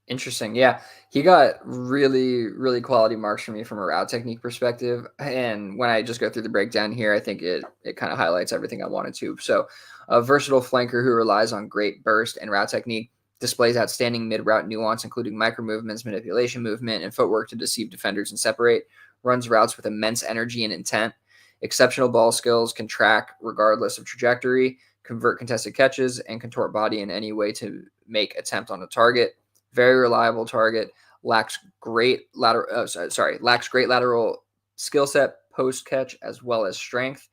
Interesting. Yeah. He got really, really quality marks for me from a route technique perspective. And when I just go through the breakdown here, I think it kind of highlights everything I wanted to. So a versatile flanker who relies on great burst and route technique, displays outstanding mid-route nuance, including micro movements, manipulation movement, and footwork to deceive defenders and separate, runs routes with immense energy and intent, exceptional ball skills, can track regardless of trajectory, convert contested catches, and contort body in any way to make attempt on a target. Very reliable target, lacks great lateral skill set post catch as well as strength,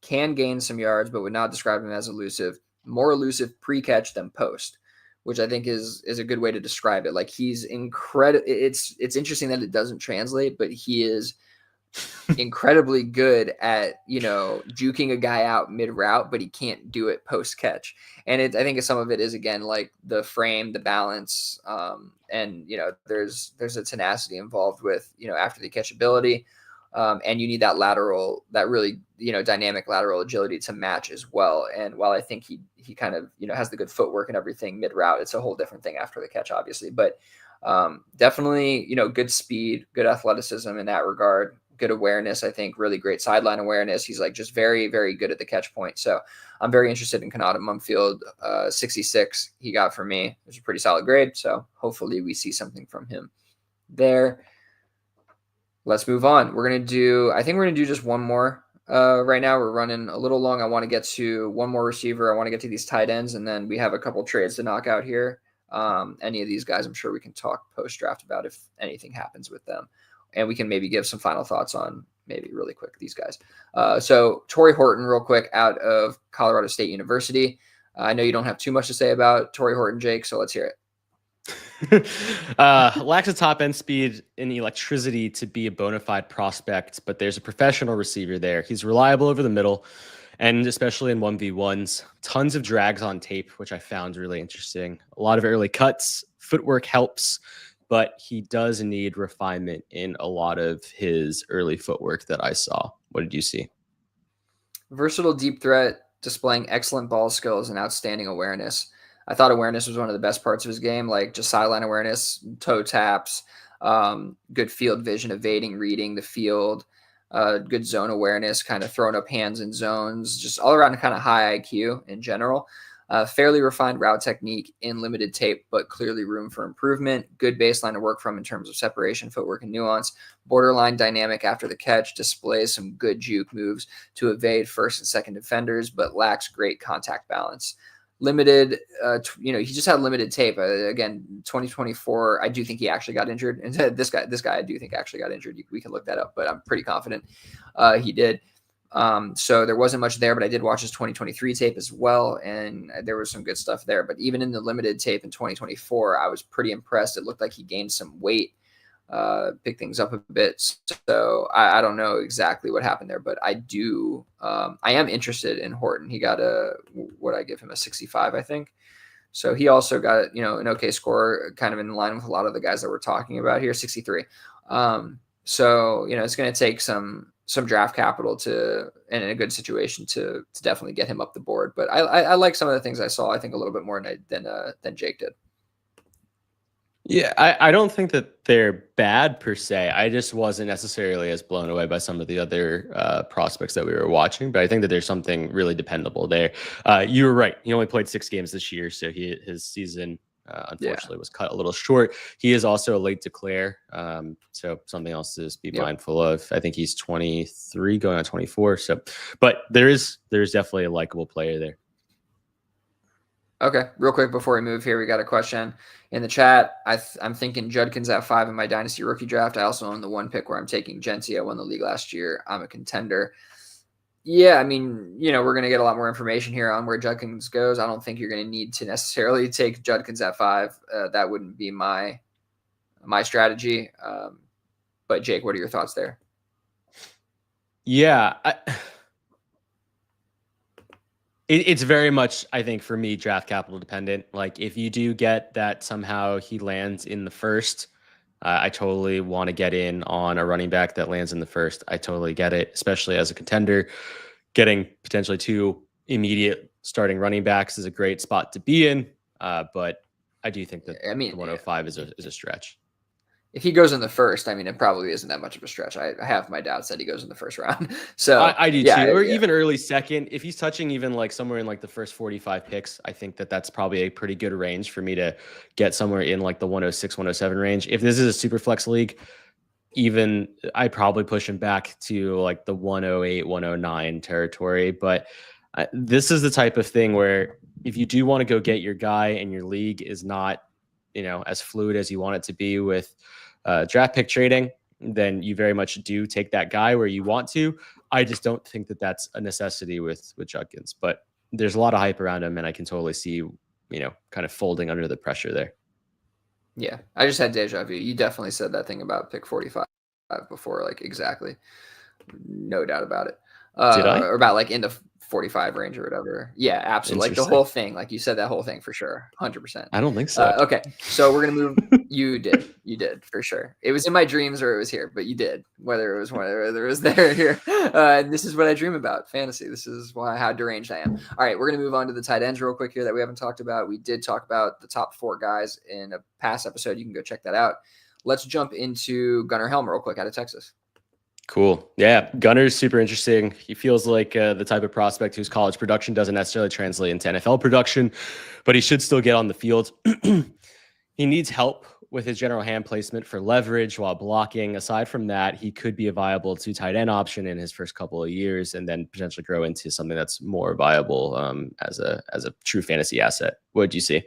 can gain some yards, but would not describe him as elusive. More elusive pre-catch than post, which I think is a good way to describe it. Like he's incredible. It's interesting that it doesn't translate, but he is incredibly good at juking a guy out mid route, but he can't do it post catch. And I think some of it is again like the frame, the balance, and there's a tenacity involved with after the catch ability, and you need that really dynamic lateral agility to match as well. And while I think he kind of has the good footwork and everything mid route, it's a whole different thing after the catch, obviously. But definitely good speed, good athleticism in that regard. Good awareness, I think, really great sideline awareness. He's like just very, very good at the catch point. So I'm very interested in Kanata Mumfield. 66 he got for me. It was a pretty solid grade. So hopefully we see something from him there. Let's move on. I think we're going to do just one more right now. We're running a little long. I want to get to one more receiver. I want to get to these tight ends, and then we have a couple trades to knock out here. Any of these guys, I'm sure we can talk post draft about if anything happens with them, and we can maybe give some final thoughts on maybe really quick these guys. So Torrey Horton, real quick, out of Colorado State University. I know you don't have too much to say about Torrey Horton, Jake, so let's hear it. Lacks a top end speed and electricity to be a bona fide prospect, but there's a professional receiver there. He's reliable over the middle, and especially in 1v1s. Tons of drags on tape, which I found really interesting. A lot of early cuts, footwork helps, but he does need refinement in a lot of his early footwork that I saw. What did you see? Versatile deep threat, displaying excellent ball skills and outstanding awareness. I thought awareness was one of the best parts of his game, like just sideline awareness, toe taps, good field vision, evading, reading the field, good zone awareness, kind of throwing up hands in zones, just all around kind of high IQ in general. Fairly refined route technique in limited tape, but clearly room for improvement. Good baseline to work from in terms of separation, footwork, and nuance. Borderline dynamic after the catch, displays some good juke moves to evade first and second defenders, but lacks great contact balance. Limited, he just had limited tape. Again, 2024, I do think he actually got injured. And this guy, I do think actually got injured. We can look that up, but I'm pretty confident he did. So there wasn't much there, but I did watch his 2023 tape as well, and there was some good stuff there. But even in the limited tape in 2024, I was pretty impressed. It looked like he gained some weight, picked things up a bit. So I don't know exactly what happened there, but I do. I am interested in Horton. He got I give him a 65, I think. So he also got an okay score, kind of in line with a lot of the guys that we're talking about here, 63. So it's going to take some draft capital and in a good situation to definitely get him up the board. But I like some of the things I saw. I think a little bit more than Jake did. Yeah, I don't think that they're bad per se. I just wasn't necessarily as blown away by some of the other prospects that we were watching, but I think that there's something really dependable there. You were right. He only played 6 games this year, so his season unfortunately was cut a little short. He is also a late declare, so something else to be mindful of. I think he's 23 going on 24. So, but there's definitely a likable player there. Okay, real quick before we move here, we got a question in the chat. I'm thinking Judkins at 5 in my Dynasty rookie draft. I also own the 1 pick where I'm taking Genty. I won the league last year. I'm a contender. Yeah, I mean, we're going to get a lot more information here on where Judkins goes. I don't think you're going to need to necessarily take Judkins at 5. That wouldn't be my strategy. But Jake, what are your thoughts there? Yeah, it's very much, I think, for me, draft capital dependent. Like, if you do get that somehow he lands in the first, I totally want to get in on a running back that lands in the first. I totally get it, especially as a contender. Getting potentially 2 immediate starting running backs is a great spot to be in. But I do think that the 105 is a stretch. If he goes in the first, it probably isn't that much of a stretch. I have my doubts that he goes in the first round. So I do too, or even early second. If he's touching even like somewhere in like the first 45 picks, I think that's probably a pretty good range for me to get somewhere in like the 106, 107 range. If this is a super flex league, even I probably push him back to like the 108, 109 territory. But this is the type of thing where if you do want to go get your guy and your league is not, as fluid as you want it to be with draft pick trading, then you very much do take that guy where you want to. I just don't think that that's a necessity with Judkins, but there's a lot of hype around him, and I can totally see, kind of folding under the pressure there. Yeah, I just had deja vu. You definitely said that thing about pick 45 before, like exactly, no doubt about it. Did I? Or about like in the 45 range or whatever. Yeah, absolutely. Like the whole thing. Like you said that whole thing for sure. 100%. I don't think so. Okay. So we're going to move. You did for sure. It was in my dreams or it was here, but you did, whether it was there or here. And this is what I dream about, fantasy. This is how deranged I am. All right. We're going to move on to the tight ends real quick here that we haven't talked about. We did talk about the top 4 guys in a past episode. You can go check that out. Let's jump into Gunnar Helm real quick out of Texas. Cool. Yeah, Gunner's super interesting. He feels like the type of prospect whose college production doesn't necessarily translate into NFL production, but he should still get on the field. He needs help with his general hand placement for leverage while blocking. Aside from that, he could be a viable 2 tight end option in his first couple of years, and then potentially grow into something that's more viable as a true fantasy asset. What do you see?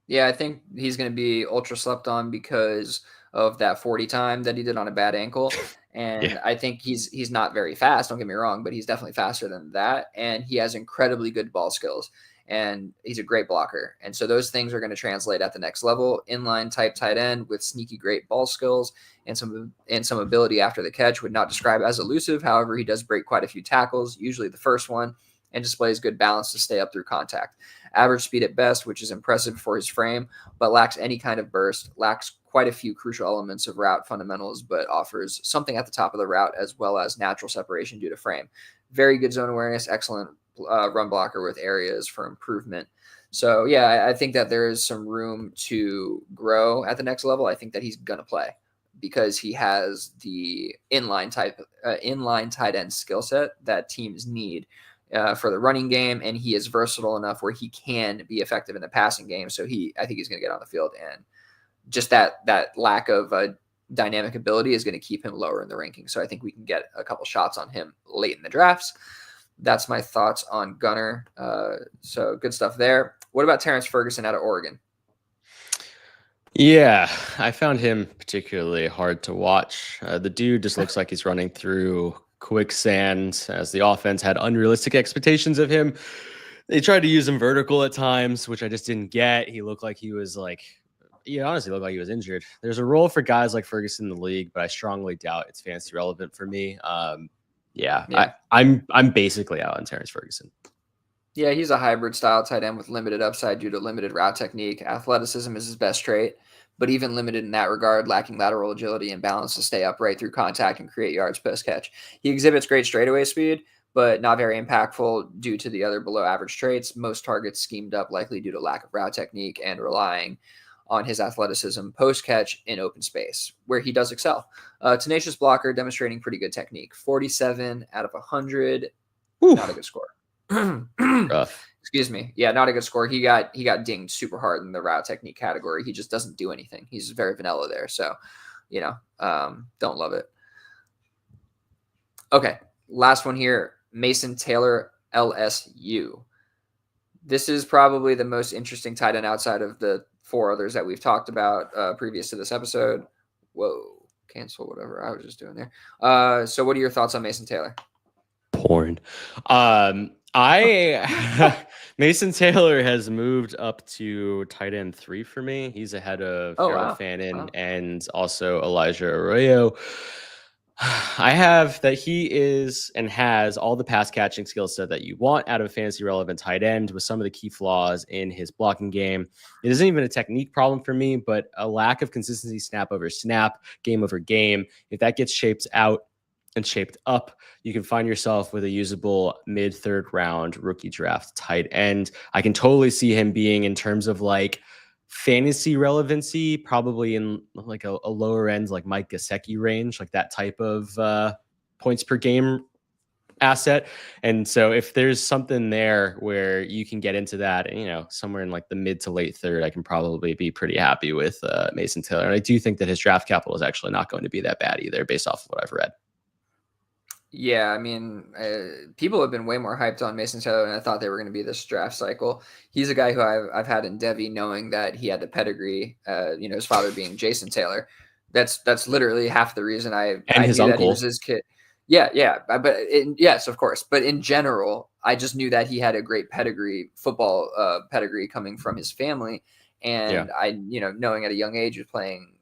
Yeah, I think he's going to be ultra slept on because of that 40 time that he did on a bad ankle. Yeah. And I think he's not very fast, don't get me wrong, but he's definitely faster than that. And he has incredibly good ball skills. And he's a great blocker. And so those things are going to translate at the next level. Inline type tight end with sneaky great ball skills and some ability after the catch. Would not describe as elusive. However, he does break quite a few tackles, usually the first one, and displays good balance to stay up through contact. Average speed at best, which is impressive for his frame, but lacks any kind of burst, lacks quite a few crucial elements of route fundamentals, but offers something at the top of the route as well as natural separation due to frame. Very good zone awareness, excellent run blocker with areas for improvement. So, yeah, I think that there is some room to grow at the next level. I think that he's going to play because he has the inline tight end skill set that teams need for the running game, and he is versatile enough where he can be effective in the passing game. So I think he's going to get on the field, and just that lack of dynamic ability is going to keep him lower in the rankings. So I think we can get a couple shots on him late in the drafts. That's my thoughts on Gunner. So good stuff there. What about Terrence Ferguson out of Oregon? Yeah, I found him particularly hard to watch. The dude just looks like he's running through quicksand, as the offense had unrealistic expectations of him. They tried to use him vertical at times, which I just didn't get. He looked like he honestly looked like he was injured. There's a role for guys like Ferguson in the league, but I strongly doubt it's fantasy relevant for me. Yeah. I'm basically out on Terrence Ferguson. Yeah, he's a hybrid style tight end with limited upside due to limited route technique. Athleticism is his best trait, but even limited in that regard, lacking lateral agility and balance to stay upright through contact and create yards post catch. He exhibits great straightaway speed, but not very impactful due to the other below average traits. Most targets schemed up likely due to lack of route technique and relying on his athleticism post catch in open space, where he does excel. Tenacious blocker, demonstrating pretty good technique. 47 out of 100. Oof. Not a good score. Rough. Excuse me. Yeah, not a good score. He got dinged super hard in the route technique category. He just doesn't do anything. He's very vanilla there. So, don't love it. Okay, last one here. Mason Taylor, LSU. This is probably the most interesting tight end outside of the 4 others that we've talked about previous to this episode. Whoa, cancel whatever I was just doing there. So what are your thoughts on Mason Taylor? Porn. Mason Taylor has moved up to tight end 3 for me. He's ahead of Harold Fannin and also Elijah Arroyo. I have that he is and has all the pass catching skill set that you want out of a fantasy relevant tight end, with some of the key flaws in his blocking game. It isn't even a technique problem for me, but a lack of consistency snap over snap, game over game. If that gets shaped out and shaped up, you can find yourself with a usable mid-third round rookie draft tight end. I can totally see him being, in terms of like fantasy relevancy, probably in like a lower end, like Mike Gesicki range, like that type of points per game asset. And so if there's something there where you can get into that, somewhere in like the mid to late third, I can probably be pretty happy with Mason Taylor. And I do think that his draft capital is actually not going to be that bad either, based off of what I've read. Yeah, I mean, people have been way more hyped on Mason Taylor than I thought they were going to be this draft cycle. He's a guy who I've had in Devi, knowing that he had the pedigree, his father being Jason Taylor. That's literally half the reason I his knew uncle. that he was his kid. Yeah, yes, of course. But in general, I just knew that he had a great football pedigree coming from his family. And I, knowing at a young age he was playing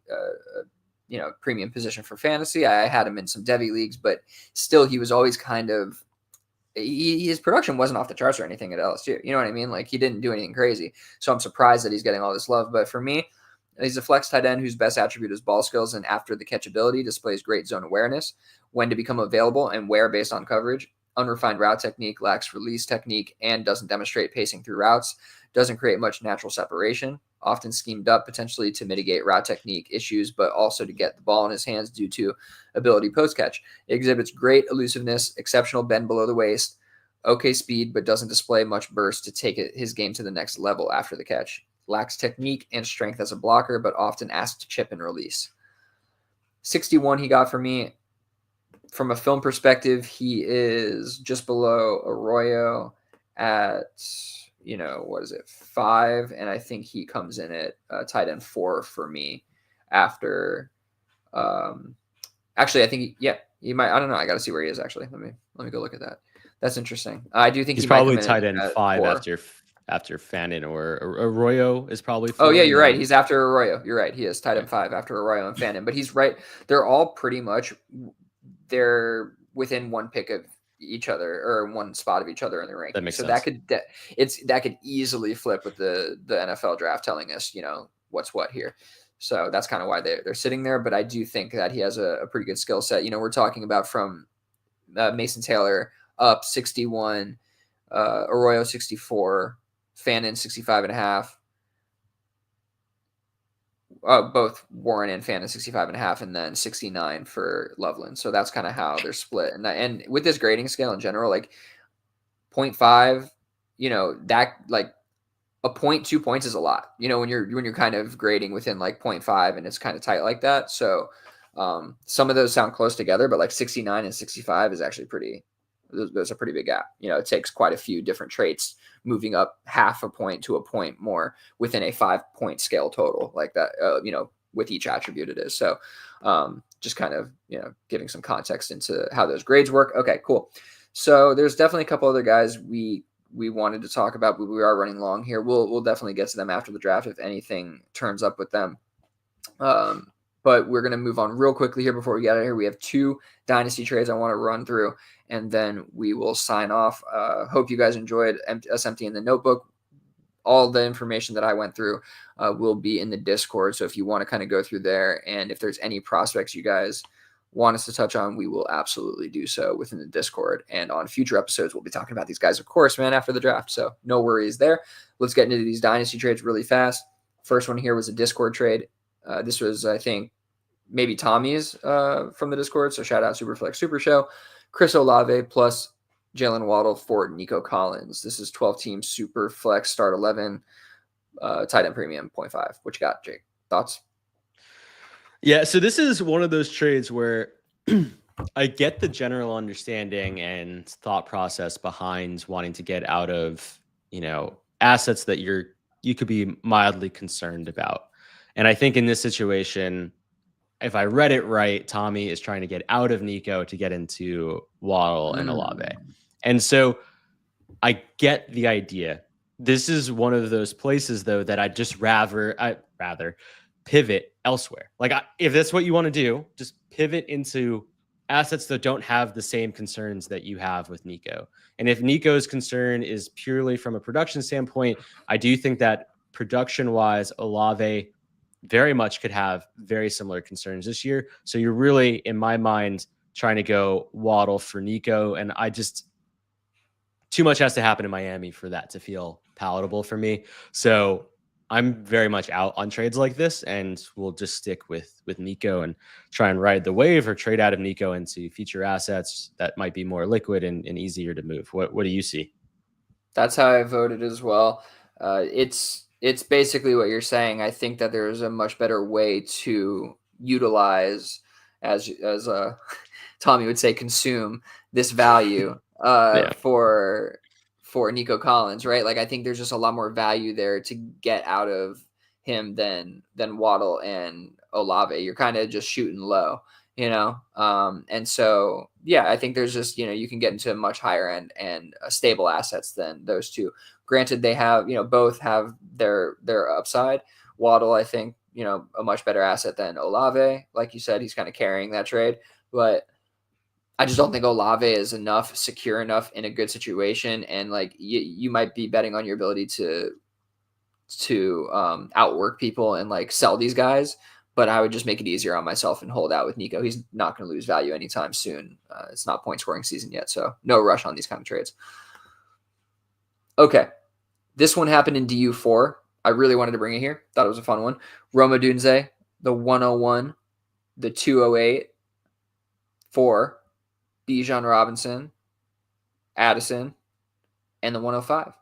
premium position for fantasy. I had him in some Devi leagues, but still he was always kind of, his production wasn't off the charts or anything at LSU. You know what I mean? Like, he didn't do anything crazy. So I'm surprised that he's getting all this love. But for me, he's a flex tight end whose best attribute is ball skills, and after the catch ability displays great zone awareness, when to become available and where based on coverage. Unrefined route technique, lacks release technique, and doesn't demonstrate pacing through routes. Doesn't create much natural separation. Often schemed up potentially to mitigate route technique issues, but also to get the ball in his hands due to ability post catch. Exhibits great elusiveness, exceptional bend below the waist, okay speed, but doesn't display much burst to take his game to the next level after the catch. lacks technique and strength as a blocker, but often asked to chip and release. 61 he got for me. From a film perspective, he is just below Arroyo at, what is it, 5, and I think he comes in at tight end 4 for me after. Actually, I think he might. I don't know. I got to see where he is actually. Let me go look at that. That's interesting. I do think He's he might probably come in tight end at 5 4. after Fannin, or Arroyo is probably 4. Oh yeah, you're right. He's after Arroyo. You're right. He is tight end 5 after Arroyo and Fannin. But he's right. They're all pretty much they're within one pick of each other or one spot of each other in the ranking. That makes so sense. that could easily flip with the NFL draft telling us what's what here. So that's kind of why they're sitting there. But I do think that he has a pretty good skill set. We're talking about from Mason Taylor up 61, Arroyo 64, Fannin 65.5. Both Warren and Fannin 65.5, and then 69 for Loveland. So that's kind of how they're split. And with this grading scale in general, like 0.5, that like a point, 2 points is a lot. When you're kind of grading within like 0.5 and it's kind of tight like that. So some of those sound close together, but like 69 and 65 is actually there's a pretty big gap. It takes quite a few different traits moving up half a point to a point more within a 5-point scale total like that, with each attribute it is. So just kind of, giving some context into how those grades work. Okay, cool. So there's definitely a couple other guys we wanted to talk about, but we are running long here. We'll definitely get to them after the draft if anything turns up with them. But we're going to move on real quickly here before we get out of here. We have 2 dynasty trades I want to run through, and then we will sign off. Hope you guys enjoyed us emptying the notebook. All the information that I went through will be in the Discord. So if you want to kind of go through there, and if there's any prospects you guys want us to touch on, we will absolutely do so within the Discord. And on future episodes, we'll be talking about these guys, of course, man, after the draft. So no worries there. Let's get into these dynasty trades really fast. First one here was a Discord trade. This was, I think, maybe Tommy's from the Discord. So shout out Superflex Super Show. Chris Olave plus Jalen Waddle for Nico Collins. This is 12-team Superflex start 11, tight end premium 0.5. What you got, Jake? Thoughts? Yeah, so this is one of those trades where I get the general understanding and thought process behind wanting to get out of, assets that you could be mildly concerned about. And I think in this situation, if I read it right, Tommy is trying to get out of Nico to get into Waddle and Olave. And so I get the idea. This is one of those places, though, that I'd rather pivot elsewhere. Like, if that's what you want to do, just pivot into assets that don't have the same concerns that you have with Nico. And if Nico's concern is purely from a production standpoint, I do think that production-wise, Olave very much could have very similar concerns this year. So you're really, in my mind, trying to go Waddle for Nico. And too much has to happen in Miami for that to feel palatable for me. So I'm very much out on trades like this, and we'll just stick with Nico and try and ride the wave or trade out of Nico into future assets that might be more liquid and easier to move. What do you see? That's how I voted as well. It's basically what you're saying. I think that there's a much better way to utilize, as Tommy would say, consume this value for Nico Collins, right? Like, I think there's just a lot more value there to get out of him than Waddle and Olave. You're kind of just shooting low, and so yeah, I think there's just you can get into much higher end and stable assets than those two. Granted, they have both have their upside. Waddle, I think, a much better asset than Olave. Like you said, he's kind of carrying that trade, but I just don't think Olave is secure enough in a good situation. And like you might be betting on your ability to outwork people and like sell these guys, but I would just make it easier on myself and hold out with Nico. He's not going to lose value anytime soon. It's not point scoring season yet, so no rush on these kind of trades. Okay, this one happened in DU4. I really wanted to bring it here. Thought it was a fun one. Roma Dunze, the 101, the 208 for Bijan Robinson, Addison, and the 105.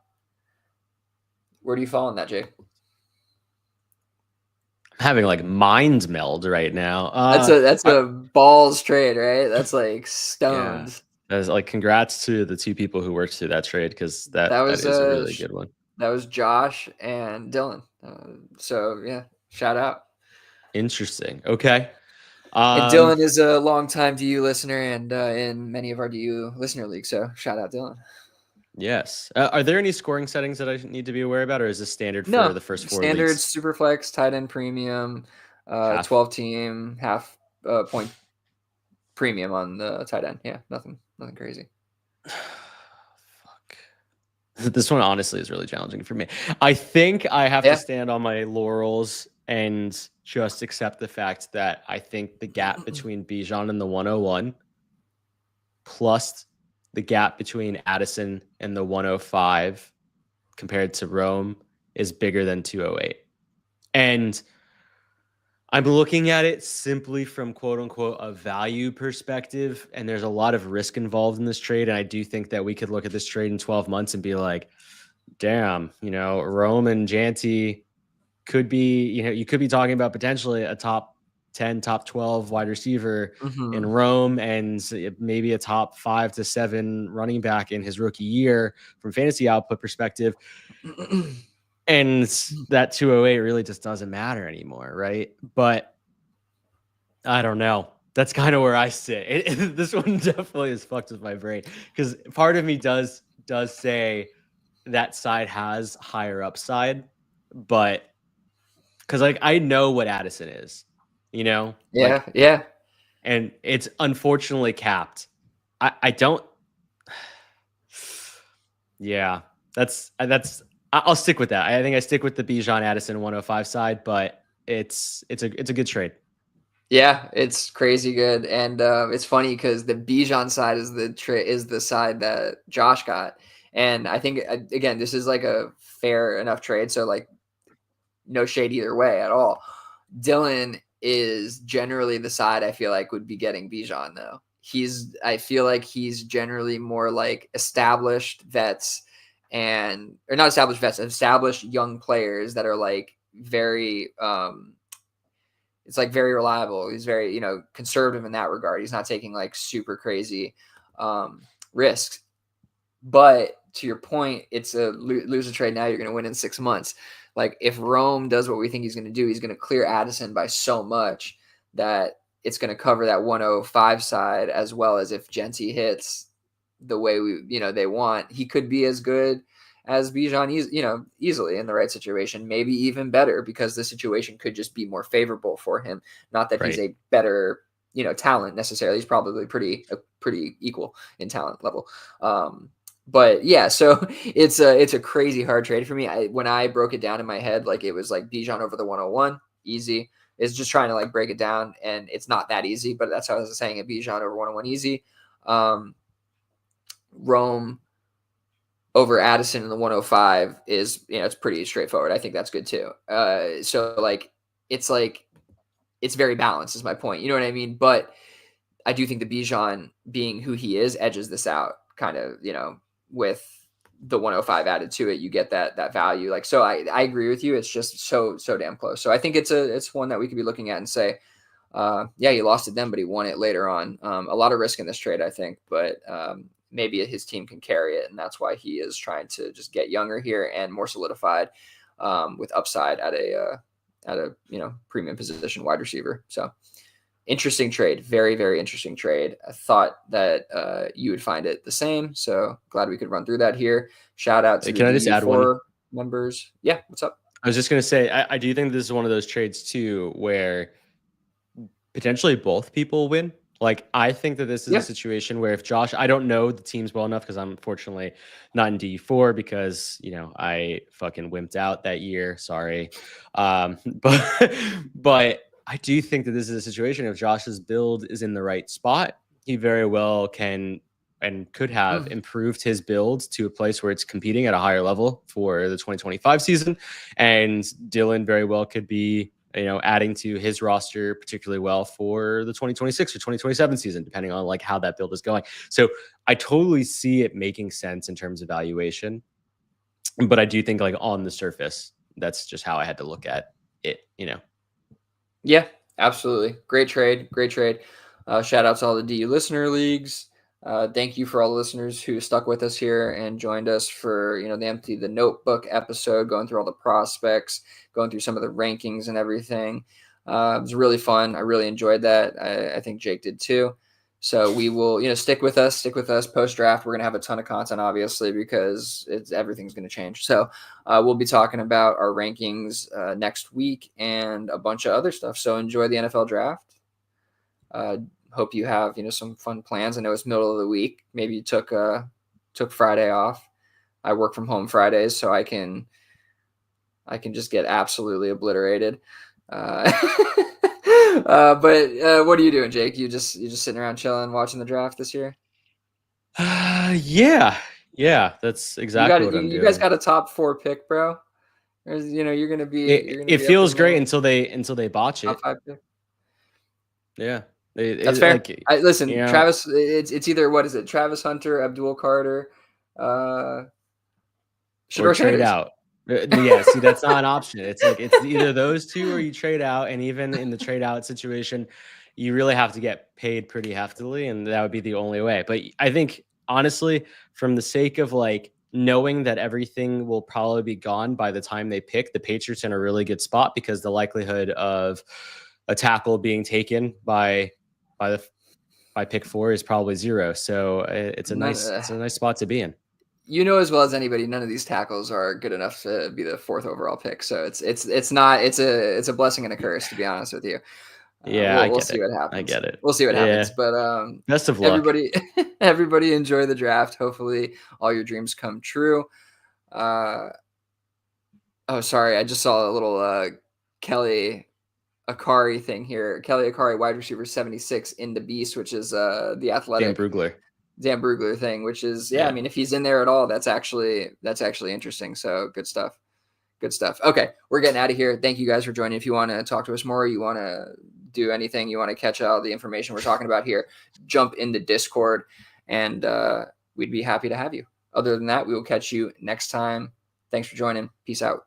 Where do you fall on that, Jay? having like mind meld right now. That's a balls trade, right? That's like Yeah. stones. That's like congrats to the two people who worked through that trade because That that was is a really good one. that was Josh and Dylan. So yeah, shout out. Interesting. Okay. And Um, Dylan is a longtime DU listener and in many of our DU listener leagues. So shout out Dylan. yes. Are there any scoring settings that I need to be aware about, or is this standard for No, the first four standard leagues? superflex tight end premium, Half. 12 team half point premium on the tight end. Yeah, nothing crazy. Fuck. This one honestly is really challenging for me. I think I have to Yeah. stand on my laurels and just accept the fact that I think the gap between Bijan and the 101 plus the gap between Addison and the 105 compared to Rome is bigger than 208. And I'm looking at it simply from quote unquote a value perspective. And there's a lot of risk involved in this trade. And I do think that we could look at this trade in 12 months and be like, damn, Rome and Janty could be, you could be talking about potentially a top 10, top 12 wide receiver in Mm-hmm. Rome and maybe a top 5 to 7 running back in his rookie year from fantasy output perspective. And that 208 really just doesn't matter anymore, right? But I don't know. That's kind of where I sit. This one definitely is fucked with my brain because part of me does say that side has higher upside, but because like I know what Addison is, Yeah, yeah. and it's unfortunately capped. I don't. Yeah, that's I'll stick with that. I think I stick with the Bijan Addison 105 side, but it's a good trade. Yeah, it's crazy good, and it's funny because the Bijan side is the side that Josh got, and I think again this is like a fair enough trade, so like no shade either way at all. Dylan is generally the side I feel like would be getting Bijan though. I feel like he's generally more like established vets or not established vets, established young players that are like very it's like very reliable. He's very, conservative in that regard. He's not taking like super crazy risks. But to your point, it's a lose a trade now. You're going to win in 6 months. Like if Rome does what we think he's going to do, he's going to clear Addison by so much that it's going to cover that 105 side as well as if Genty hits the way they want, he could be as good as Bijan, easily in the right situation, maybe even better because the situation could just be more favorable for him. Not that he's Right. a better, talent necessarily. He's probably pretty equal in talent level. But yeah, so it's a crazy hard trade for me. When I broke it down in my head, like it was like Bijan over the 101, easy. It's just trying to like break it down, and it's not that easy. But that's how I was saying it. Bijan over 101, easy. Rome over Addison in the 105 is, it's pretty straightforward. I think that's good too. So it's very balanced is my point. You know what I mean? But I do think the Bijan being who he is edges this out kind of, with the 105 added to it, you get that value. Like, so I agree with you. It's just so damn close. So I think it's one that we could be looking at and say, yeah, he lost to them, but he won it later on. A lot of risk in this trade, I think, but maybe his team can carry it, and that's why he is trying to just get younger here and more solidified with upside at a premium position wide receiver. So interesting trade, very very interesting trade. I thought that you would find it the same, so glad we could run through that here. Shout out to Can I just the add one? DU4 members. Yeah, what's up? I was just gonna say I do think this is one of those trades too where potentially both people win. Like I think that this is a situation where if Josh, I don't know the teams well enough because I'm unfortunately not in D4 because I fucking wimped out that year. Sorry, but I do think that this is a situation if Josh's build is in the right spot, he very well can and could have improved his build to a place where it's competing at a higher level for the 2025 season, and Dylan very well could be adding to his roster particularly well for the 2026 or 2027 season, depending on like how that build is going. So I totally see it making sense in terms of valuation, but I do think like on the surface, that's just how I had to look at it, Yeah, absolutely. Great trade. Great trade. Shout out to all the DU listener leagues. Thank you for all the listeners who stuck with us here and joined us for the Empty the Notebook episode, going through all the prospects, going through some of the rankings and everything. It was really fun. I really enjoyed that. I think Jake did too. So we will, stick with us. Stick with us post draft. We're gonna have a ton of content, obviously, because everything's gonna change. So we'll be talking about our rankings next week and a bunch of other stuff. So enjoy the NFL draft. Hope you have some fun plans. I know it's middle of the week. Maybe you took Friday off. I work from home Fridays, so I can just get absolutely obliterated. But what are you doing, Jake? You just sitting around chilling, watching the draft this year? Yeah, that's exactly what I'm You guys doing. got a top 4 pick, bro. You're gonna It be up feels in there. great until they botch Top it. 5 pick. Yeah, That's fair. like Listen, Travis. It's either what is it? Travis Hunter, Abdul Carter, or Shador trade Sanders. out. Yeah, see, that's not an option. It's like it's either those two or you trade out, and even in the trade out situation, you really have to get paid pretty heftily, and that would be the only way. But I think honestly, from the sake of like knowing that everything will probably be gone by the time they pick, the Patriots in a really good spot because the likelihood of a tackle being taken by pick 4 is probably 0. So it's a nice spot to be in. As well as anybody, none of these tackles are good enough to be the 4th overall pick. So it's a blessing and a curse, to be honest with you. Yeah, I We'll get see it. what I happens. get it. We'll see what Yeah. happens. But Best of luck. everybody enjoy the draft. Hopefully, all your dreams come true. Oh, sorry, I just saw a little Kelly Akari thing here. Kelly Akari, wide receiver 76 in the Beast, which is the Dan athletic Brugler. Dan Brugler thing, which is I Yeah. mean, if he's in there at all, that's actually interesting. So good stuff. Good stuff. Okay, we're getting out of here. Thank you guys for joining. If you want to talk to us more, you want to do anything, you want to catch all the information we're talking about here, jump into Discord, and we'd be happy to have you. Other than that, we will catch you next time. Thanks for joining. Peace out.